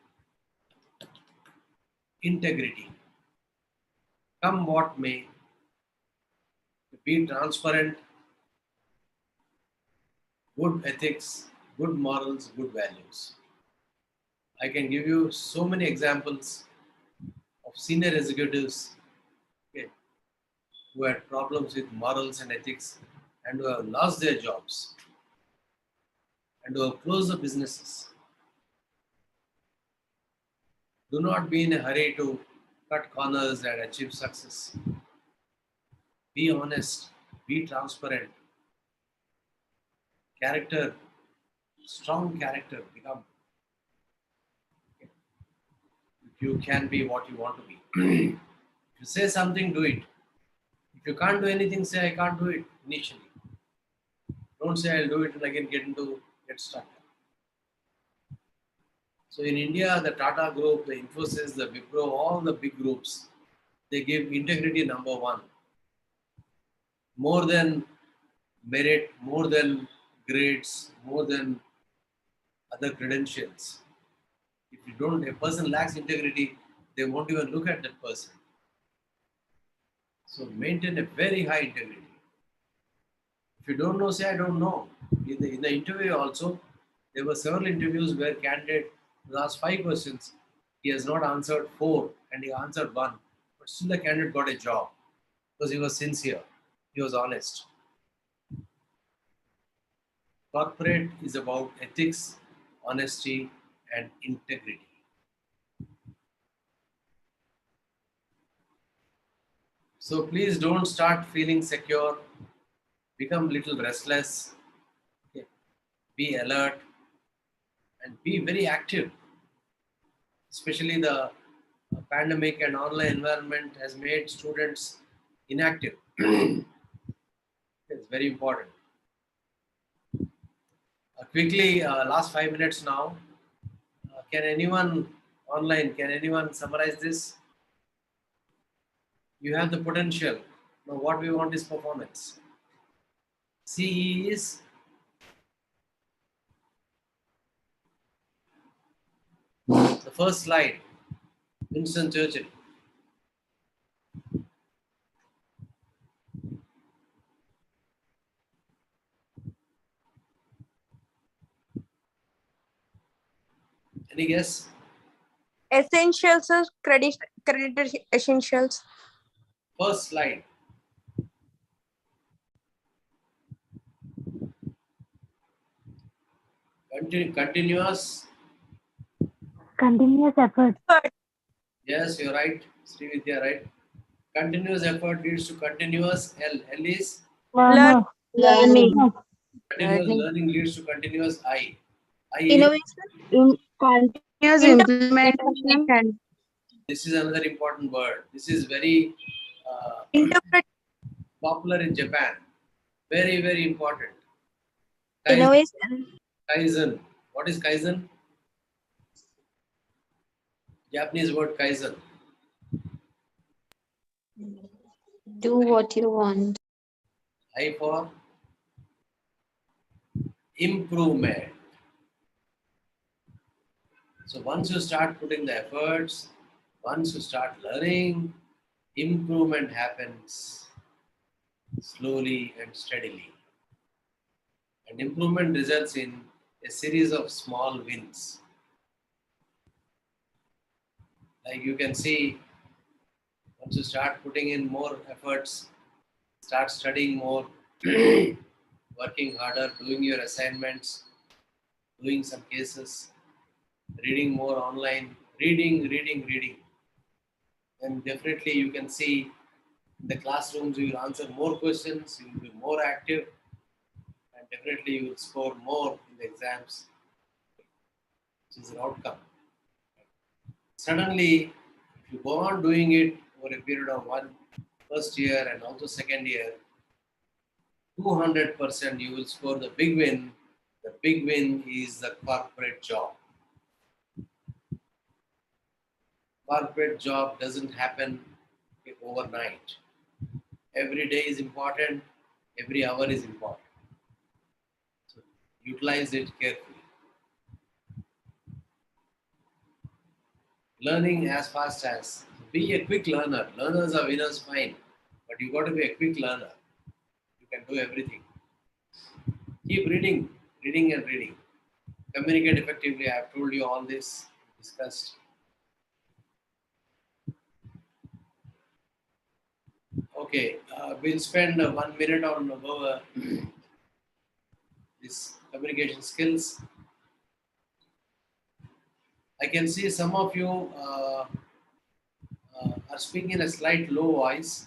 integrity. Come what may, be transparent, good ethics, good morals, good values. I can give you so many examples of senior executives, okay, who had problems with morals and ethics and who have lost their jobs and who have closed the businesses. Do not be in a hurry to cut corners and achieve success. Be honest, be transparent. Character, strong character, become. You can be what you want to be. If you say something, do it. If you can't do anything, say I can't do it initially. Don't say I'll do it and again get stuck. So in India, the Tata Group, the Infosys, the Wipro, all the big groups, They give integrity number one. More than merit, more than grades, more than other credentials. If you don't, a person lacks integrity, they won't even look at that person. So maintain a very high integrity. If you don't know, say I don't know. In the interview also, there were several interviews where candidate was asked 5 questions. He has not answered 4 and he answered 1. But still the candidate got a job because he was sincere. He was honest. Corporate is about ethics, honesty, and integrity. So please don't start feeling secure. Become little restless. Okay. Be alert and be very active. Especially the pandemic and online environment has made students inactive. It's very important. Quickly, last 5 minutes now. Can anyone online, can anyone summarize this? You have the potential. Now what we want is performance. CE is the first slide. Winston Churchill. Any guess? Essentials, sir. Credit essentials. First slide. Continuous. Continuous effort. Yes, you're right. Srividya, right? Continuous effort leads to continuous L. L is Learner. Learning. continuous learning leads to continuous I. I is Innovation, continuous implementation, and this is another important word. This is very Interpret. popular in Japan. Very, very important. Kaizen. Innovation. Kaizen. What is Kaizen? Japanese word Kaizen. Do what you want. I for improvement. So once you start putting the efforts, once you start learning, improvement happens slowly and steadily. And improvement results in a series of small wins. Like you can see, once you start putting in more efforts, start studying more, working harder, doing your assignments, doing some cases, reading more online, reading. And definitely you can see in the classrooms you will answer more questions, you will be more active, and definitely you will score more in the exams, which is an outcome. Suddenly, if you go on doing it over a period of first year and also second year, 200% you will score the big win. The big win is the corporate job. Corporate job doesn't happen overnight. Every day is important, every hour is important. So utilize it carefully. Learning as fast as. Be a quick learner. Learners are winners, fine. But you got to be a quick learner. You can do everything. Keep reading and reading. Communicate effectively. I have told you all this, discussed. Okay, we'll spend 1 minute on this communication skills. I can see some of you are speaking in a slight low voice.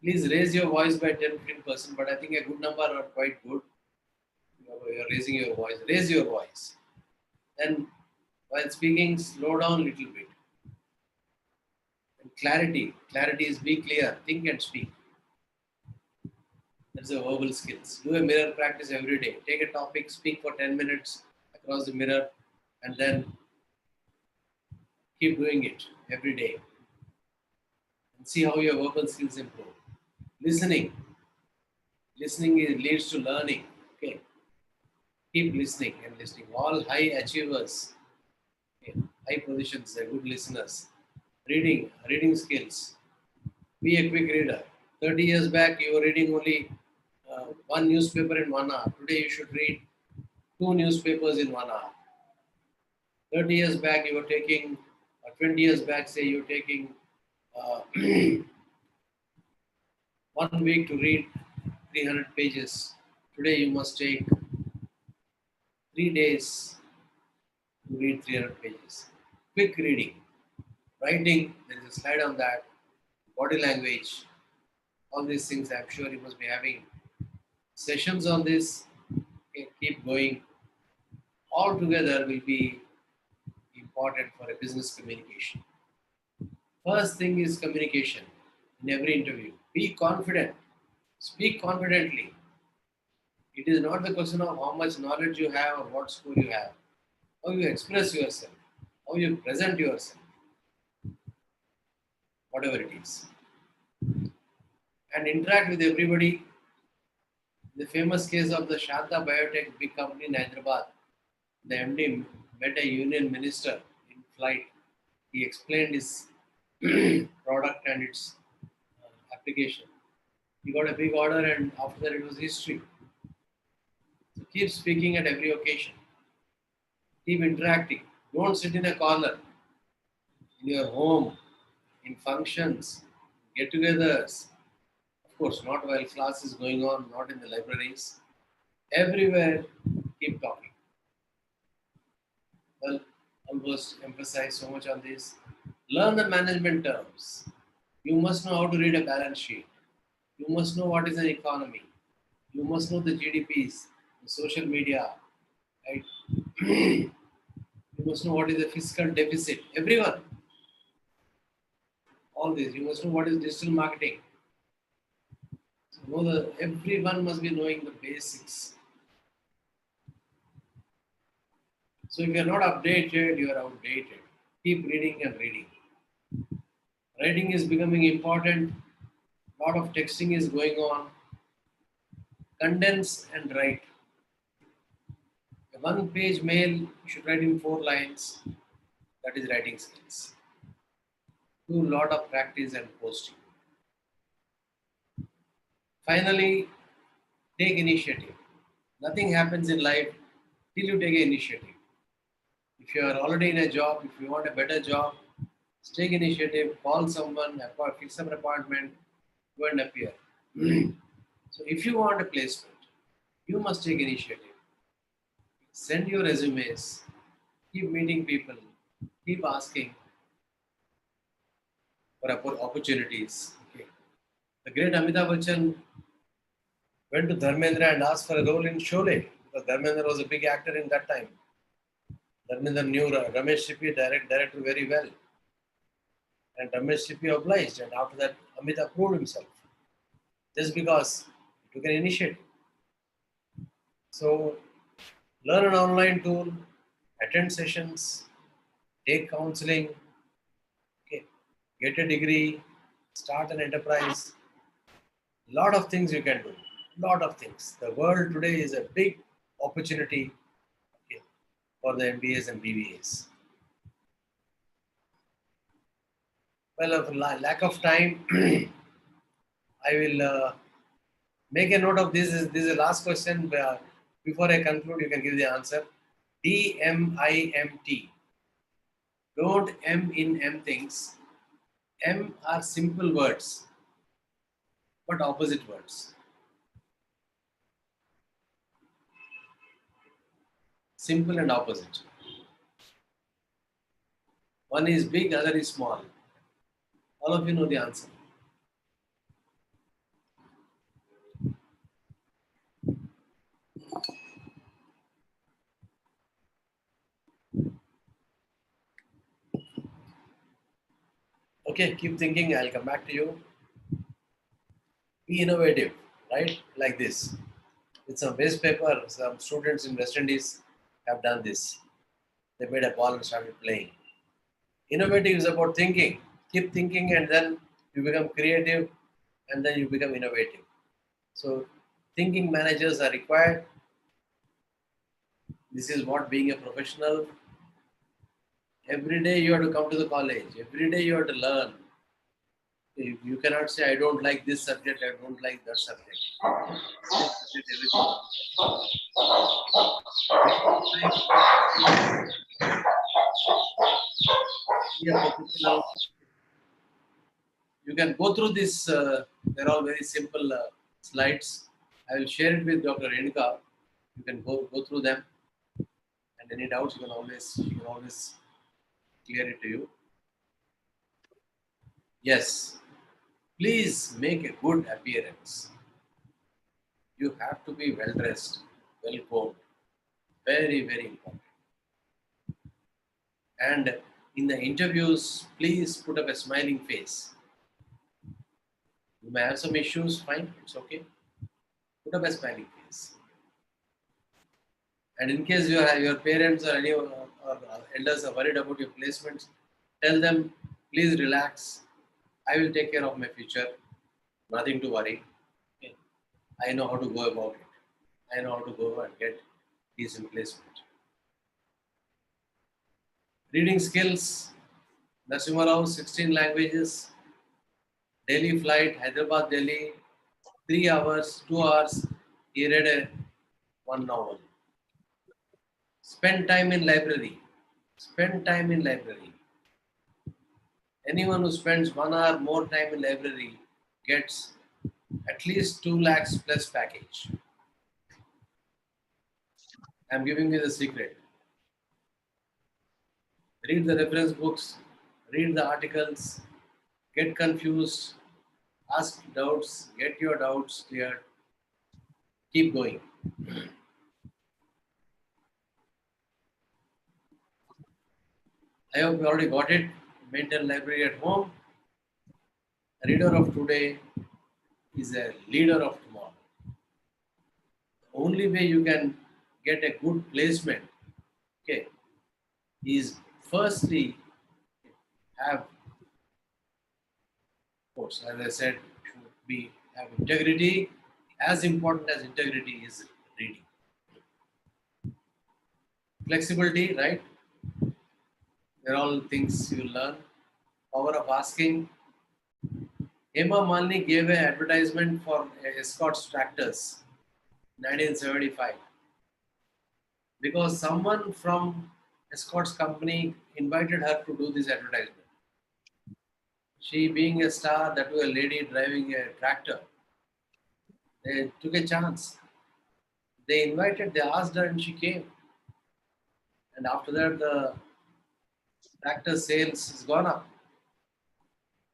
Please raise your voice by 10-15%, but I think a good number are quite good. You're raising your voice. Raise your voice. Then while speaking, slow down a little bit. And clarity. Clarity is be clear. Think and speak. That's a verbal skills. Do a mirror practice every day. Take a topic, speak for 10 minutes across the mirror, and then keep doing it every day. See how your verbal skills improve. Listening. Listening leads to learning. Okay. Keep listening and listening. All high achievers, okay, high positions, they're good listeners. Reading skills. Be a quick reader. 30 years back, you were reading only one newspaper in 1 hour. Today, you should read two newspapers in 1 hour. 30 years back, you were taking, 20 years back, say you were taking uh, 1 week to read 300 pages. Today, you must take 3 days to read 300 pages. Quick reading. Writing, there is a slide on that. Body language, all these things. I'm sure you must be having sessions on this. Okay, keep going. All together will be important for a business communication. First thing is communication in every interview. Be confident. Speak confidently. It is not the question of how much knowledge you have or what score you have. How you express yourself, how you present yourself, whatever it is. And interact with everybody. The famous case of the Shanta Biotech big company in Hyderabad, the MD met a union minister in flight. He explained his product and its application. He got a big order, and after that, it was history. So keep speaking at every occasion. Keep interacting. Don't sit in a corner in your home, in functions, get togethers. Of course, not while class is going on, not in the libraries. Everywhere, keep talking. Well, almost emphasize so much on this. Learn the management terms. You must know how to read a balance sheet. You must know what is an economy. You must know the GDPs, the social media, right? You must know what is the fiscal deficit. Everyone, all this. You must know what is digital marketing. So everyone must be knowing the basics. So if you are not updated, you are outdated. Keep reading and reading. Writing is becoming important. A lot of texting is going on. Condense and write. A one-page mail, you should write in 4 lines. That is writing skills. Do a lot of practice and posting. Finally, take initiative. Nothing happens in life till you take an initiative. If you are already in a job, if you want a better job, take initiative, call someone, fix an appointment, go and appear. So if you want a placement, you must take initiative. Send your resumes, keep meeting people, keep asking for opportunities. Okay. The great Amitabh Bachchan went to Dharmendra and asked for a role in Sholay because Dharmendra was a big actor in that time. Dharmendra knew Ramesh Sippy director very well. And Ramesh Sippy obliged, and after that, Amitabh proved himself just because he took an initiative. So, learn an online tool, attend sessions, take counseling, okay, get a degree, start an enterprise. Lot of things you can do. Lot of things. The world today is a big opportunity, okay, for the MBAs and BBAs. Well, of lack of time, I will make a note of this. This is the last question. Before I conclude, you can give the answer. DMIMT. Don't M in M things. M are simple words, but opposite words. Simple and opposite. One is big, other is small. All of you know the answer. Okay, keep thinking. I'll come back to you. Be innovative, right? Like this. With some waste paper, some students in West Indies have done this. They made a ball and started playing. Innovative is about thinking. Keep thinking and then you become creative, and then you become innovative. So thinking managers are required. This is what being a professional. Every day you have to come to the college. Every day you have to learn. You cannot say, I don't like this subject, I don't like that subject. This subject, everything. Be a professional. You can go through this. They're all very simple slides. I will share it with Dr. Renuka. You can go through them, and any doubts she can always clear it to you. Yes, please make a good appearance. You have to be well dressed, well combed. Very, very important. And in the interviews, please put up a smiling face. You may have some issues, fine, it's okay. Put up a smiling face. And in case your parents or any or elders are worried about your placements, tell them, please relax. I will take care of my future. Nothing to worry. Okay. I know how to go about it. I know how to go and get decent placement. Reading skills, Narasimha Rao, 16 languages, daily flight, Hyderabad, Delhi, 3 hours, 2 hours, he read one novel. Spend time in library. Spend time in library. Anyone who spends 1 hour more time in library gets at least 2 lakhs plus package. I'm giving you the secret. Read the reference books, read the articles, get confused, ask doubts, get your doubts cleared, keep going. I hope you already got it. Maintain library at home. A reader of today is a leader of tomorrow. The only way you can get a good placement, okay, is firstly have, of course, as I said, should have integrity. As important as integrity is reading. Flexibility, right? They're all things you learn. Power of asking. Hema Malini gave an advertisement for Escorts tractors, 1975, because someone from Escorts company invited her to do this advertisement. She, being a star, that was a lady driving a tractor, they took a chance. They asked her, and she came. And after that, the tractor sales has gone up.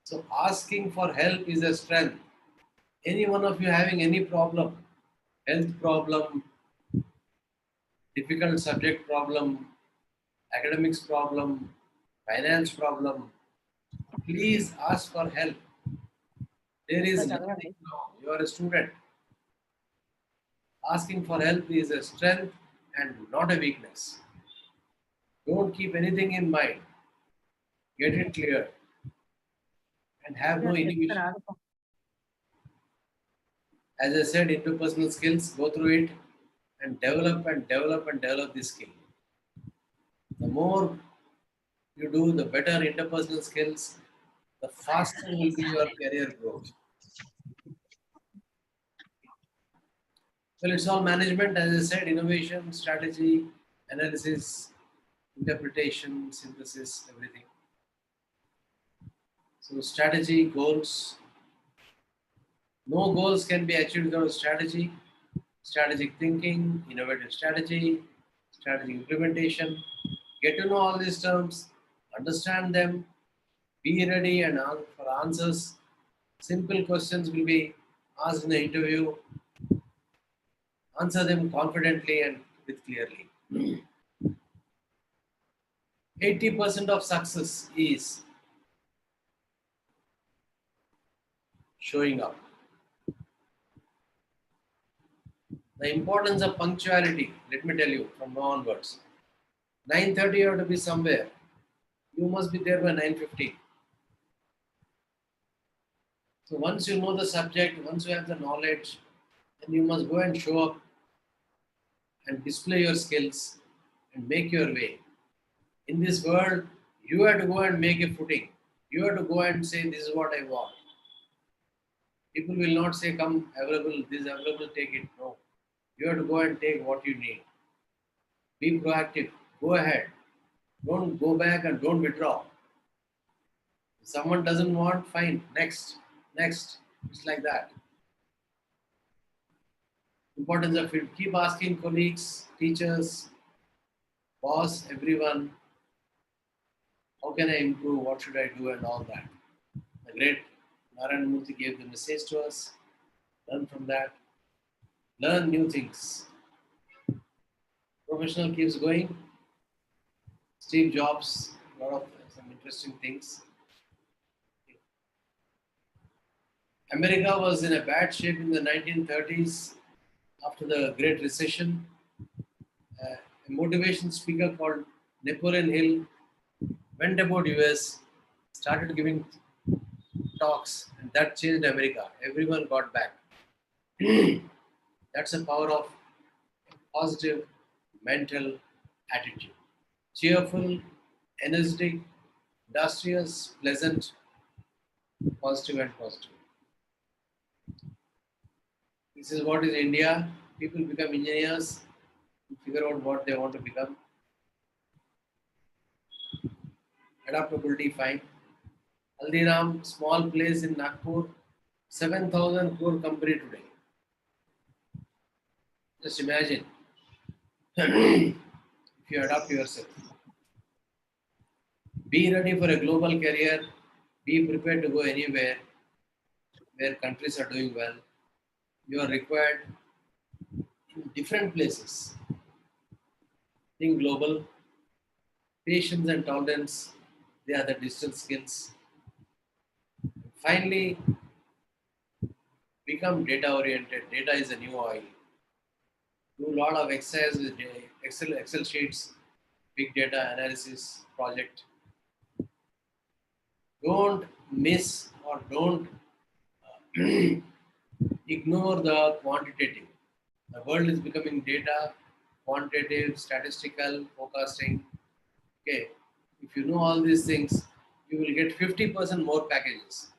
So asking for help is a strength. Any one of you having any problem, health problem, difficult subject problem, academics problem, finance problem, please ask for help. There is nothing wrong. You are a student. Asking for help is a strength and not a weakness. Don't keep anything in mind. Get it clear and have no inhibition. As I said, interpersonal skills, go through it and develop this skill. The more you do, the better interpersonal skills, the faster will be your career growth. Well, it's all management, as I said, innovation, strategy, analysis, interpretation, synthesis, everything. So strategy, goals. No goals can be achieved without strategy. Strategic thinking, innovative strategy, strategy implementation. Get to know all these terms, understand them, be ready and for answers. Simple questions will be asked in the interview. Answer them confidently and with clearly. 80% of success is showing up. The importance of punctuality, let me tell you from now onwards. 9:30 you have to be somewhere. You must be there by 9:15. So once you know the subject, once you have the knowledge, then you must go and show up and display your skills and make your way. In this world, you have to go and make a footing. You have to go and say, this is what I want. People will not say, come available, this is available, take it. No. You have to go and take what you need. Be proactive. Go ahead. Don't go back and don't withdraw. If someone doesn't want, fine. Next. Next. It's like that. Importance of it. Keep asking colleagues, teachers, boss, everyone, how can I improve? What should I do? And all that. The great Narayana Murthy gave the message to us. Learn from that. Learn new things. Professional keeps going. Steve Jobs, a lot of some interesting things. America was in a bad shape in the 1930s after the Great Recession. A motivation speaker called Napoleon Hill went about US, started giving talks, and that changed America. Everyone got back. That's the power of positive mental attitude. Cheerful, energetic, industrious, pleasant, positive and positive. This is what is India. People become engineers, figure out what they want to become. Adaptability, fine. Haldiram, small place in Nagpur, 7,000 crore company today. Just imagine if you adapt yourself. Be ready for a global career. Be prepared to go anywhere where countries are doing well. You are required in different places. Think global. Patience and tolerance, they are the digital skills. Finally, become data oriented. Data is a new oil. Do a lot of exercise with Excel sheets, big data analysis project. Don't miss or don't ignore the quantitative. The world is becoming data, quantitative, statistical, forecasting. Okay, if you know all these things, you will get 50% more packages.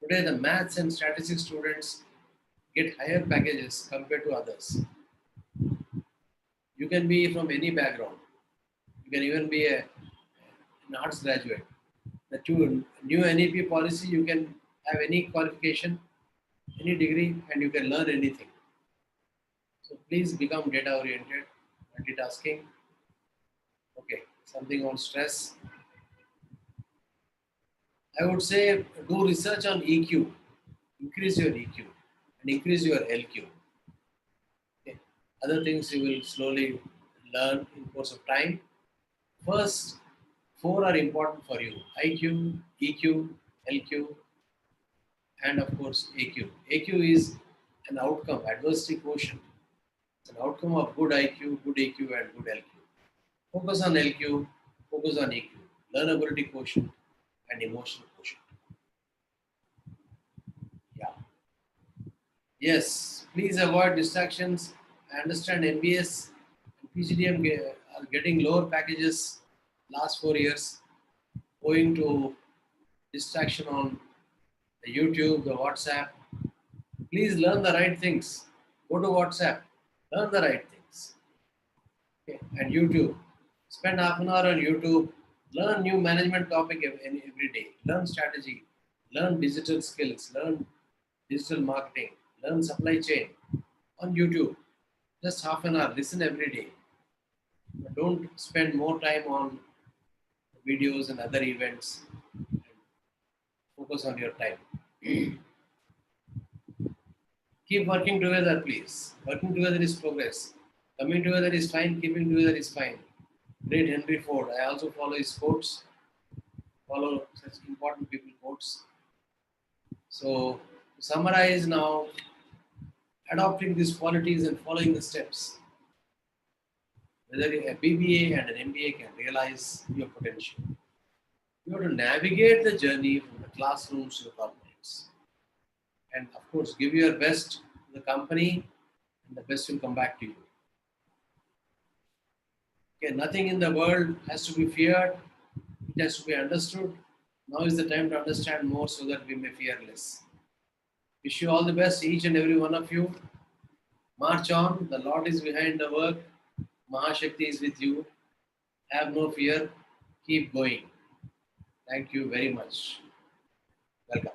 Today, the maths and statistics students get higher packages compared to others. You can be from any background. You can even be an arts graduate. The new NEP policy, you can have any qualification, any degree, and you can learn anything. So please become data oriented, multitasking. Okay, something on stress. I would say do research on EQ. Increase your EQ and increase your LQ. Okay. Other things you will slowly learn in course of time. First, four are important for you: IQ, EQ, LQ, and of course AQ. AQ is an outcome, adversity quotient. It's an outcome of good IQ, good AQ, and good LQ. Focus on LQ, focus on EQ, learnability quotient, and emotional quotient. Yeah. Yes, please avoid distractions. I understand MBS and PGDM are getting lower packages last 4 years owing to distraction on the YouTube, the WhatsApp. Please learn the right things. Go to WhatsApp, learn the right things. Okay. And YouTube. Spend half an hour on YouTube. Learn new management topic every day. Learn strategy. Learn digital skills. Learn digital marketing. Learn supply chain on YouTube. Just half an hour. Listen every day. But don't spend more time on videos and other events. Focus on your time. Keep working together, please. Working together is progress. Coming together is fine. Keeping together is fine. Great Henry Ford. I also follow his quotes. Follow such important people quotes. So, to summarize now, adopting these qualities and following the steps, whether a BBA and an MBA can realize your potential. You have to navigate the journey from the classrooms to the corporates. and of course, give your best to the company, and the best will come back to you. Okay, nothing in the world has to be feared, it has to be understood. Now is the time to understand more so that we may fear less. Wish you all the best, each and every one of you. March on, the Lord is behind the work, Mahashakti is with you. Have no fear, keep going. Thank you very much. Welcome.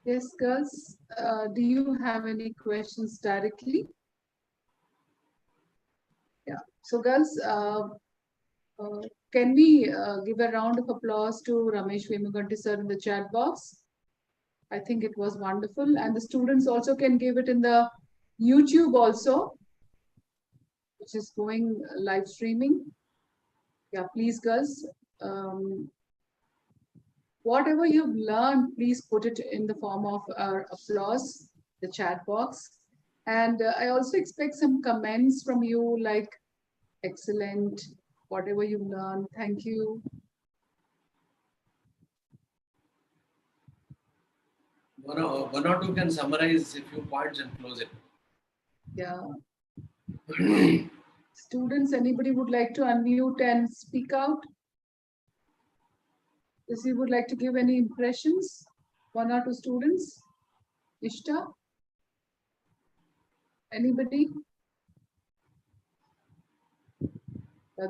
Yes, girls, do you have any questions directly? Yeah. So, girls, can we give a round of applause to Ramesh Vemuganti sir in the chat box? I think it was wonderful. And the students also can give it in the YouTube also, which is going live streaming. Yeah, please, girls. Whatever you've learned, please put it in the form of applause, the chat box. And I also expect some comments from you like, excellent, whatever you learned, thank you. One or two can summarize a few points and close it. Yeah. Students, anybody would like to unmute and speak out? If you would like to give any impressions, one or two students? Ishta? Anybody?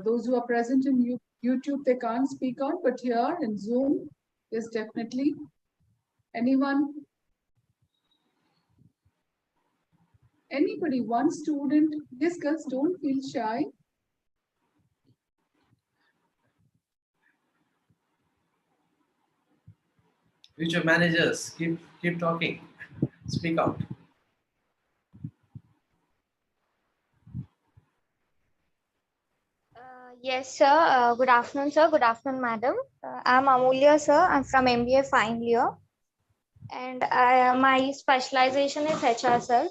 Those who are present in YouTube, they can't speak out, but here in Zoom, yes, definitely. Anyone? Anybody, one student? Yes, girls, don't feel shy. Future managers, keep talking. Speak out. Yes, sir. Good afternoon, sir. Good afternoon, madam. I'm Amulya, sir. I'm from MBA final year, and my specialization is HR, sir.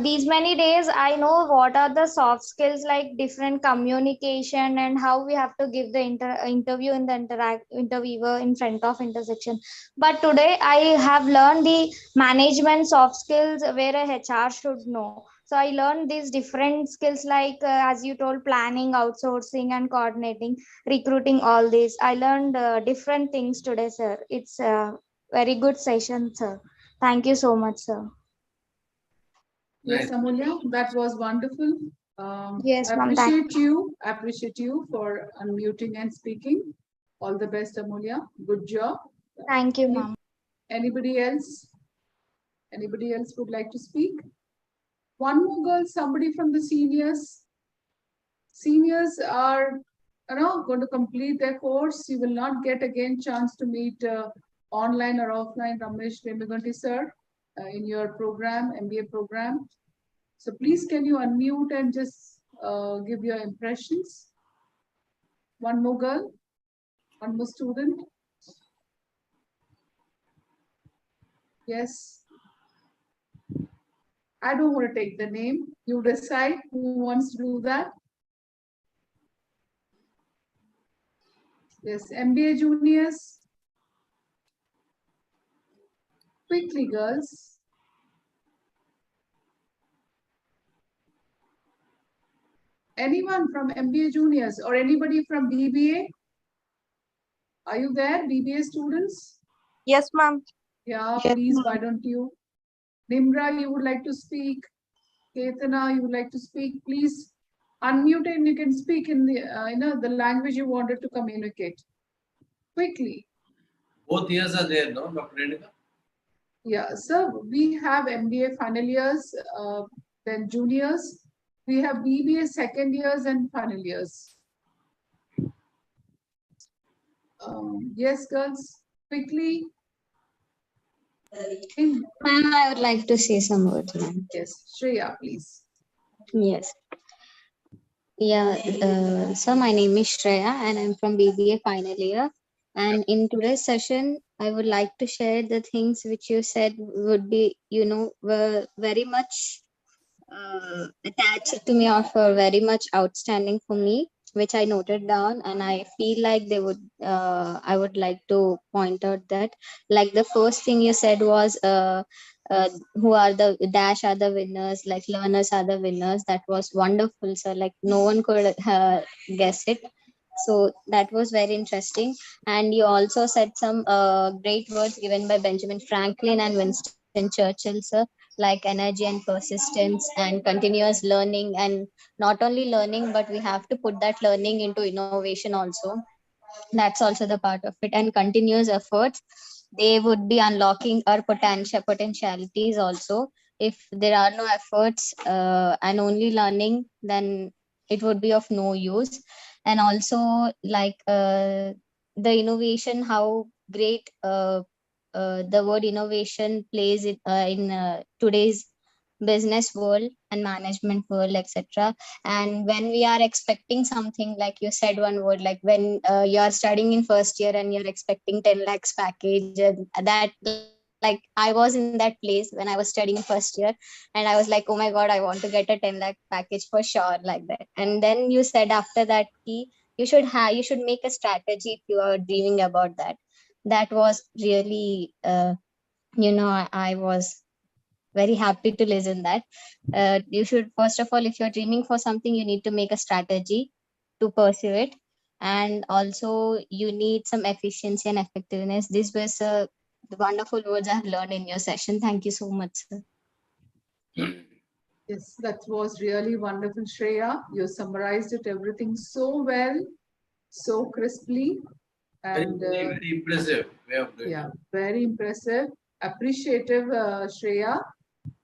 These many days, I know what are the soft skills like different communication and how we have to give the interview in the interviewer in front of intersection. But today, I have learned the management soft skills where a HR should know. So I learned these different skills like, as you told, planning, outsourcing, and coordinating, recruiting, all these. I learned different things today, sir. It's a very good session, sir. Thank you so much, sir. Yes, Amulya, that was wonderful. Yes, ma'am. Appreciate you for unmuting and speaking. All the best, Amulya. Good job. Thank you, ma'am. Anybody else? Anybody else would like to speak? One more girl, somebody from the seniors. Seniors are, going to complete their course. You will not get again chance to meet online or offline Ramesh Vemuganti sir in your program, MBA program. So please, can you unmute and just give your impressions? One more girl, one more student. Yes. I don't want to take the name. You decide who wants to do that. Yes, MBA juniors. Quickly, girls. Anyone from MBA juniors or anybody from BBA? Are you there, BBA students? Yes, ma'am. Yeah, please, why don't you? Nimra, you would like to speak? Ketana, you would like to speak? Please unmute and you can speak in the the language you wanted to communicate. Quickly. Both years are there, no, Dr. Renika? Yeah, sir, we have MBA final years, then juniors. We have BBA second years and final years. Yes, girls, quickly. Ma'am, I would like to say some words, ma'am. Yes, Shreya, please. Yes. Yeah, so my name is Shreya and I'm from BBA final year. And in today's session, I would like to share the things which you said would be, were very much attached to me or for very much outstanding for me. which I noted down, and I feel like I would like to point out that, like, the first thing you said was, who are the dash are the winners, like learners are the winners. That was wonderful, sir. Like, no one could guess it. So that was very interesting. And you also said some great words given by Benjamin Franklin and Winston Churchill, sir, like energy and persistence and continuous learning. And not only learning, but we have to put that learning into innovation also. That's also the part of it. And continuous efforts, they would be unlocking our potentialities also. If there are no efforts and only learning, then it would be of no use. And also, like, the innovation, how great the word innovation plays in today's business world and management world, etc. And when we are expecting something, like you said one word, like when you are studying in first year and you're expecting 10 lakhs package, and that, like, I was in that place when I was studying first year, and I was like, oh my god, I want to get a 10 lakh package for sure, like that. And then you said after that, you should make a strategy if you are dreaming about that. That was really I was very happy to listen that. You should, first of all, if you're dreaming for something, you need to make a strategy to pursue it. And also you need some efficiency and effectiveness. This was the wonderful words I've learned in your session. Thank you so much, sir. Yes, that was really wonderful, Shreya. You summarized it everything so well, so crisply, and very impressive way of doing yeah, it. very impressive, appreciative, Shreya.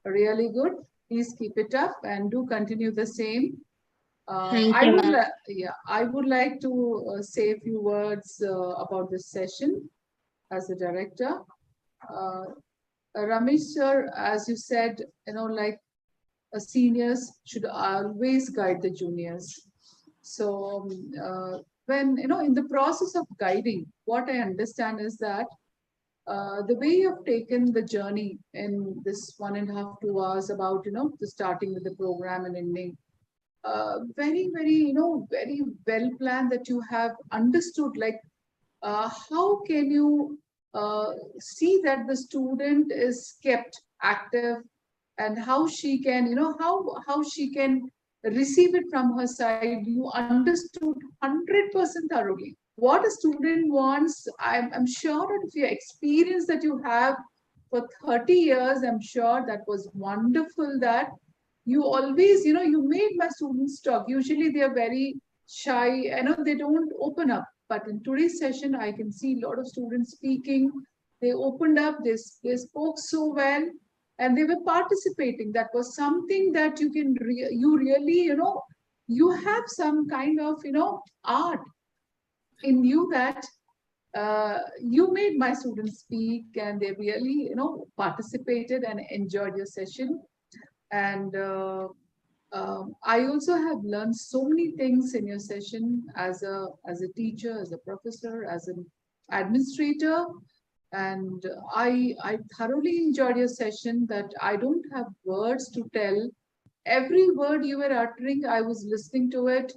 Really good. Please keep it up and do continue the same. Thank you, ma'am. I would like to say a few words about this session as a director. Uh, Ramesh sir, as you said, like seniors should always guide the juniors. So when in the process of guiding, what I understand is that the way you've taken the journey in this 1.5, 2 hours about the starting with the program and ending, very very very well planned, that you have understood, like how can you see that the student is kept active, and how she can how she can receive it from her side. You understood 100% thoroughly what a student wants. I'm sure that if your experience that you have for 30 years, I'm sure that was wonderful, that you always you made my students talk. Usually they are very shy, they don't open up, but in today's session I can see a lot of students speaking. They opened up, they spoke so well, and they were participating. That was something that you can you really you have some kind of art in you, that you made my students speak, and they really participated and enjoyed your session. And I also have learned so many things in your session as a teacher, as a professor, as an administrator. And I thoroughly enjoyed your session, that I don't have words to tell. Every word you were uttering, I was listening to it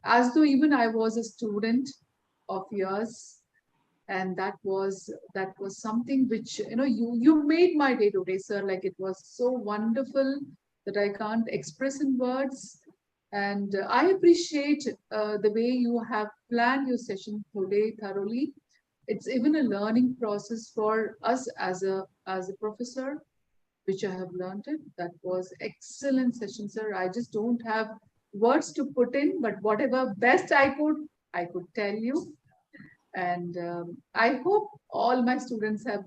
as though even I was a student of yours. And that was something which you made my day today, sir. Like, it was so wonderful that I can't express in words. And I appreciate the way you have planned your session today thoroughly. It's even a learning process for us as a professor, which I have learned it. That was excellent session, sir. I just don't have words to put in, but whatever best I could tell you. And I hope all my students have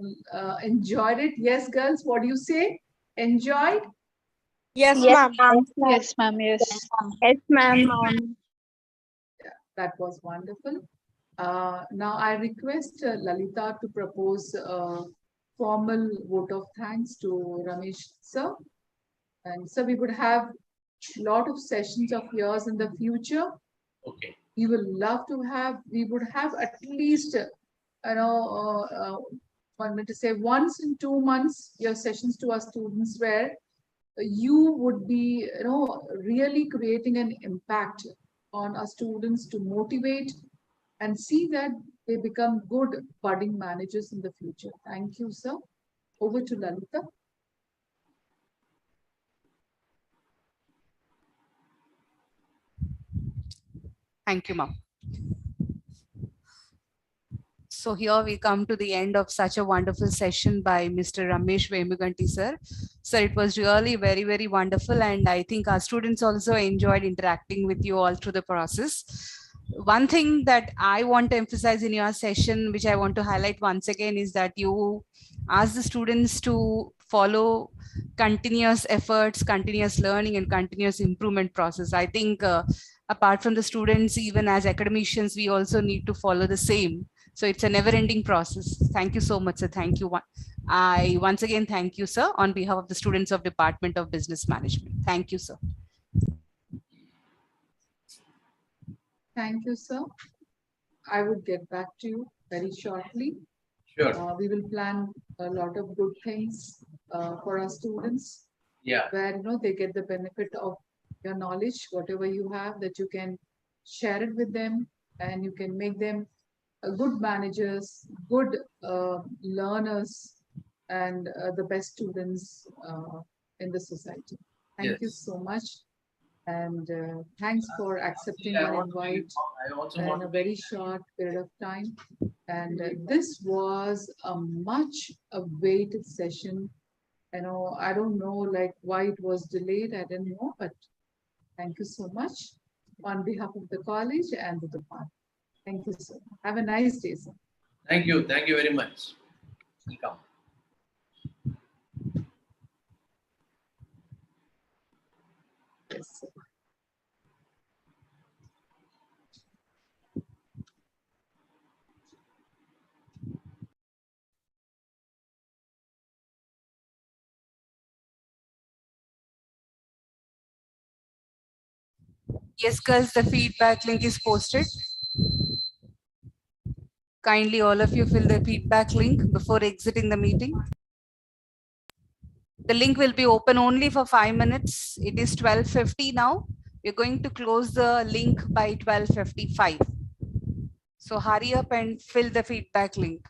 enjoyed it. Yes, girls, what do you say? Enjoyed? Yes, Yes, ma'am. ma'am. Yes, ma'am. Yes. Yes, ma'am. That was wonderful. Now I request Lalita to propose a formal vote of thanks to Ramesh sir. And so we would have a lot of sessions of yours in the future. Okay. We would have at least, one minute to say, once in 2 months, your sessions to our students, where you would be, really creating an impact on our students to motivate and see that they become good budding managers in the future. Thank you, sir. Over to Lalita. Thank you, ma'am. So here we come to the end of such a wonderful session by Mr. Ramesh Vemuganti, sir. Sir, it was really very, very wonderful. And I think our students also enjoyed interacting with you all through the process. One thing that I want to emphasize in your session, which I want to highlight once again, is that you ask the students to follow continuous efforts, continuous learning, and continuous improvement process. I think apart from the students, even as academicians, we also need to follow the same. So it's a never-ending process. Thank you so much, sir. Thank you. I once again thank you, sir, on behalf of the students of Department of Business Management. Thank you, sir. Thank you, sir. I would get back to you very shortly. Sure. We will plan a lot of good things for our students. Yeah. Where they get the benefit of your knowledge, whatever you have, that you can share it with them, and you can make them good managers, good learners, and the best students in the society. Thank you so much. And thanks for accepting our invite in a very short period of time. And this was a much awaited session. I don't know like why it was delayed. I don't know, but thank you so much on behalf of the college and the department. Thank you, sir. Have a nice day, sir. Thank you. Thank you very much. Welcome. Yes, sir. Yes, girls, the feedback link is posted. Kindly all of you fill the feedback link before exiting the meeting. The link will be open only for 5 minutes. It is 12:50 now. We're going to close the link by 12:55. So hurry up and fill the feedback link.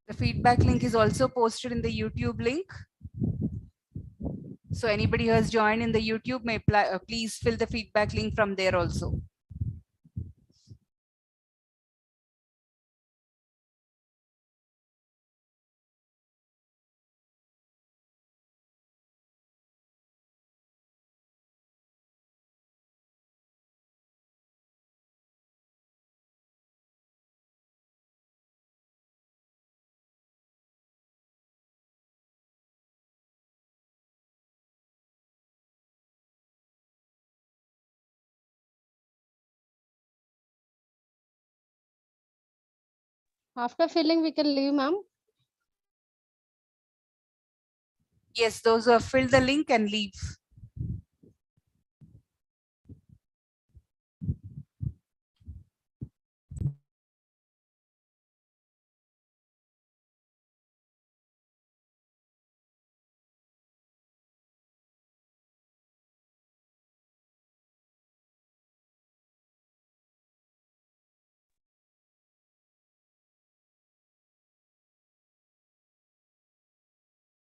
The feedback link is also posted in the YouTube link. So anybody who has joined in the YouTube may please fill the feedback link from there also. After filling, we can leave, ma'am. Yes, those who have filled the link can leave.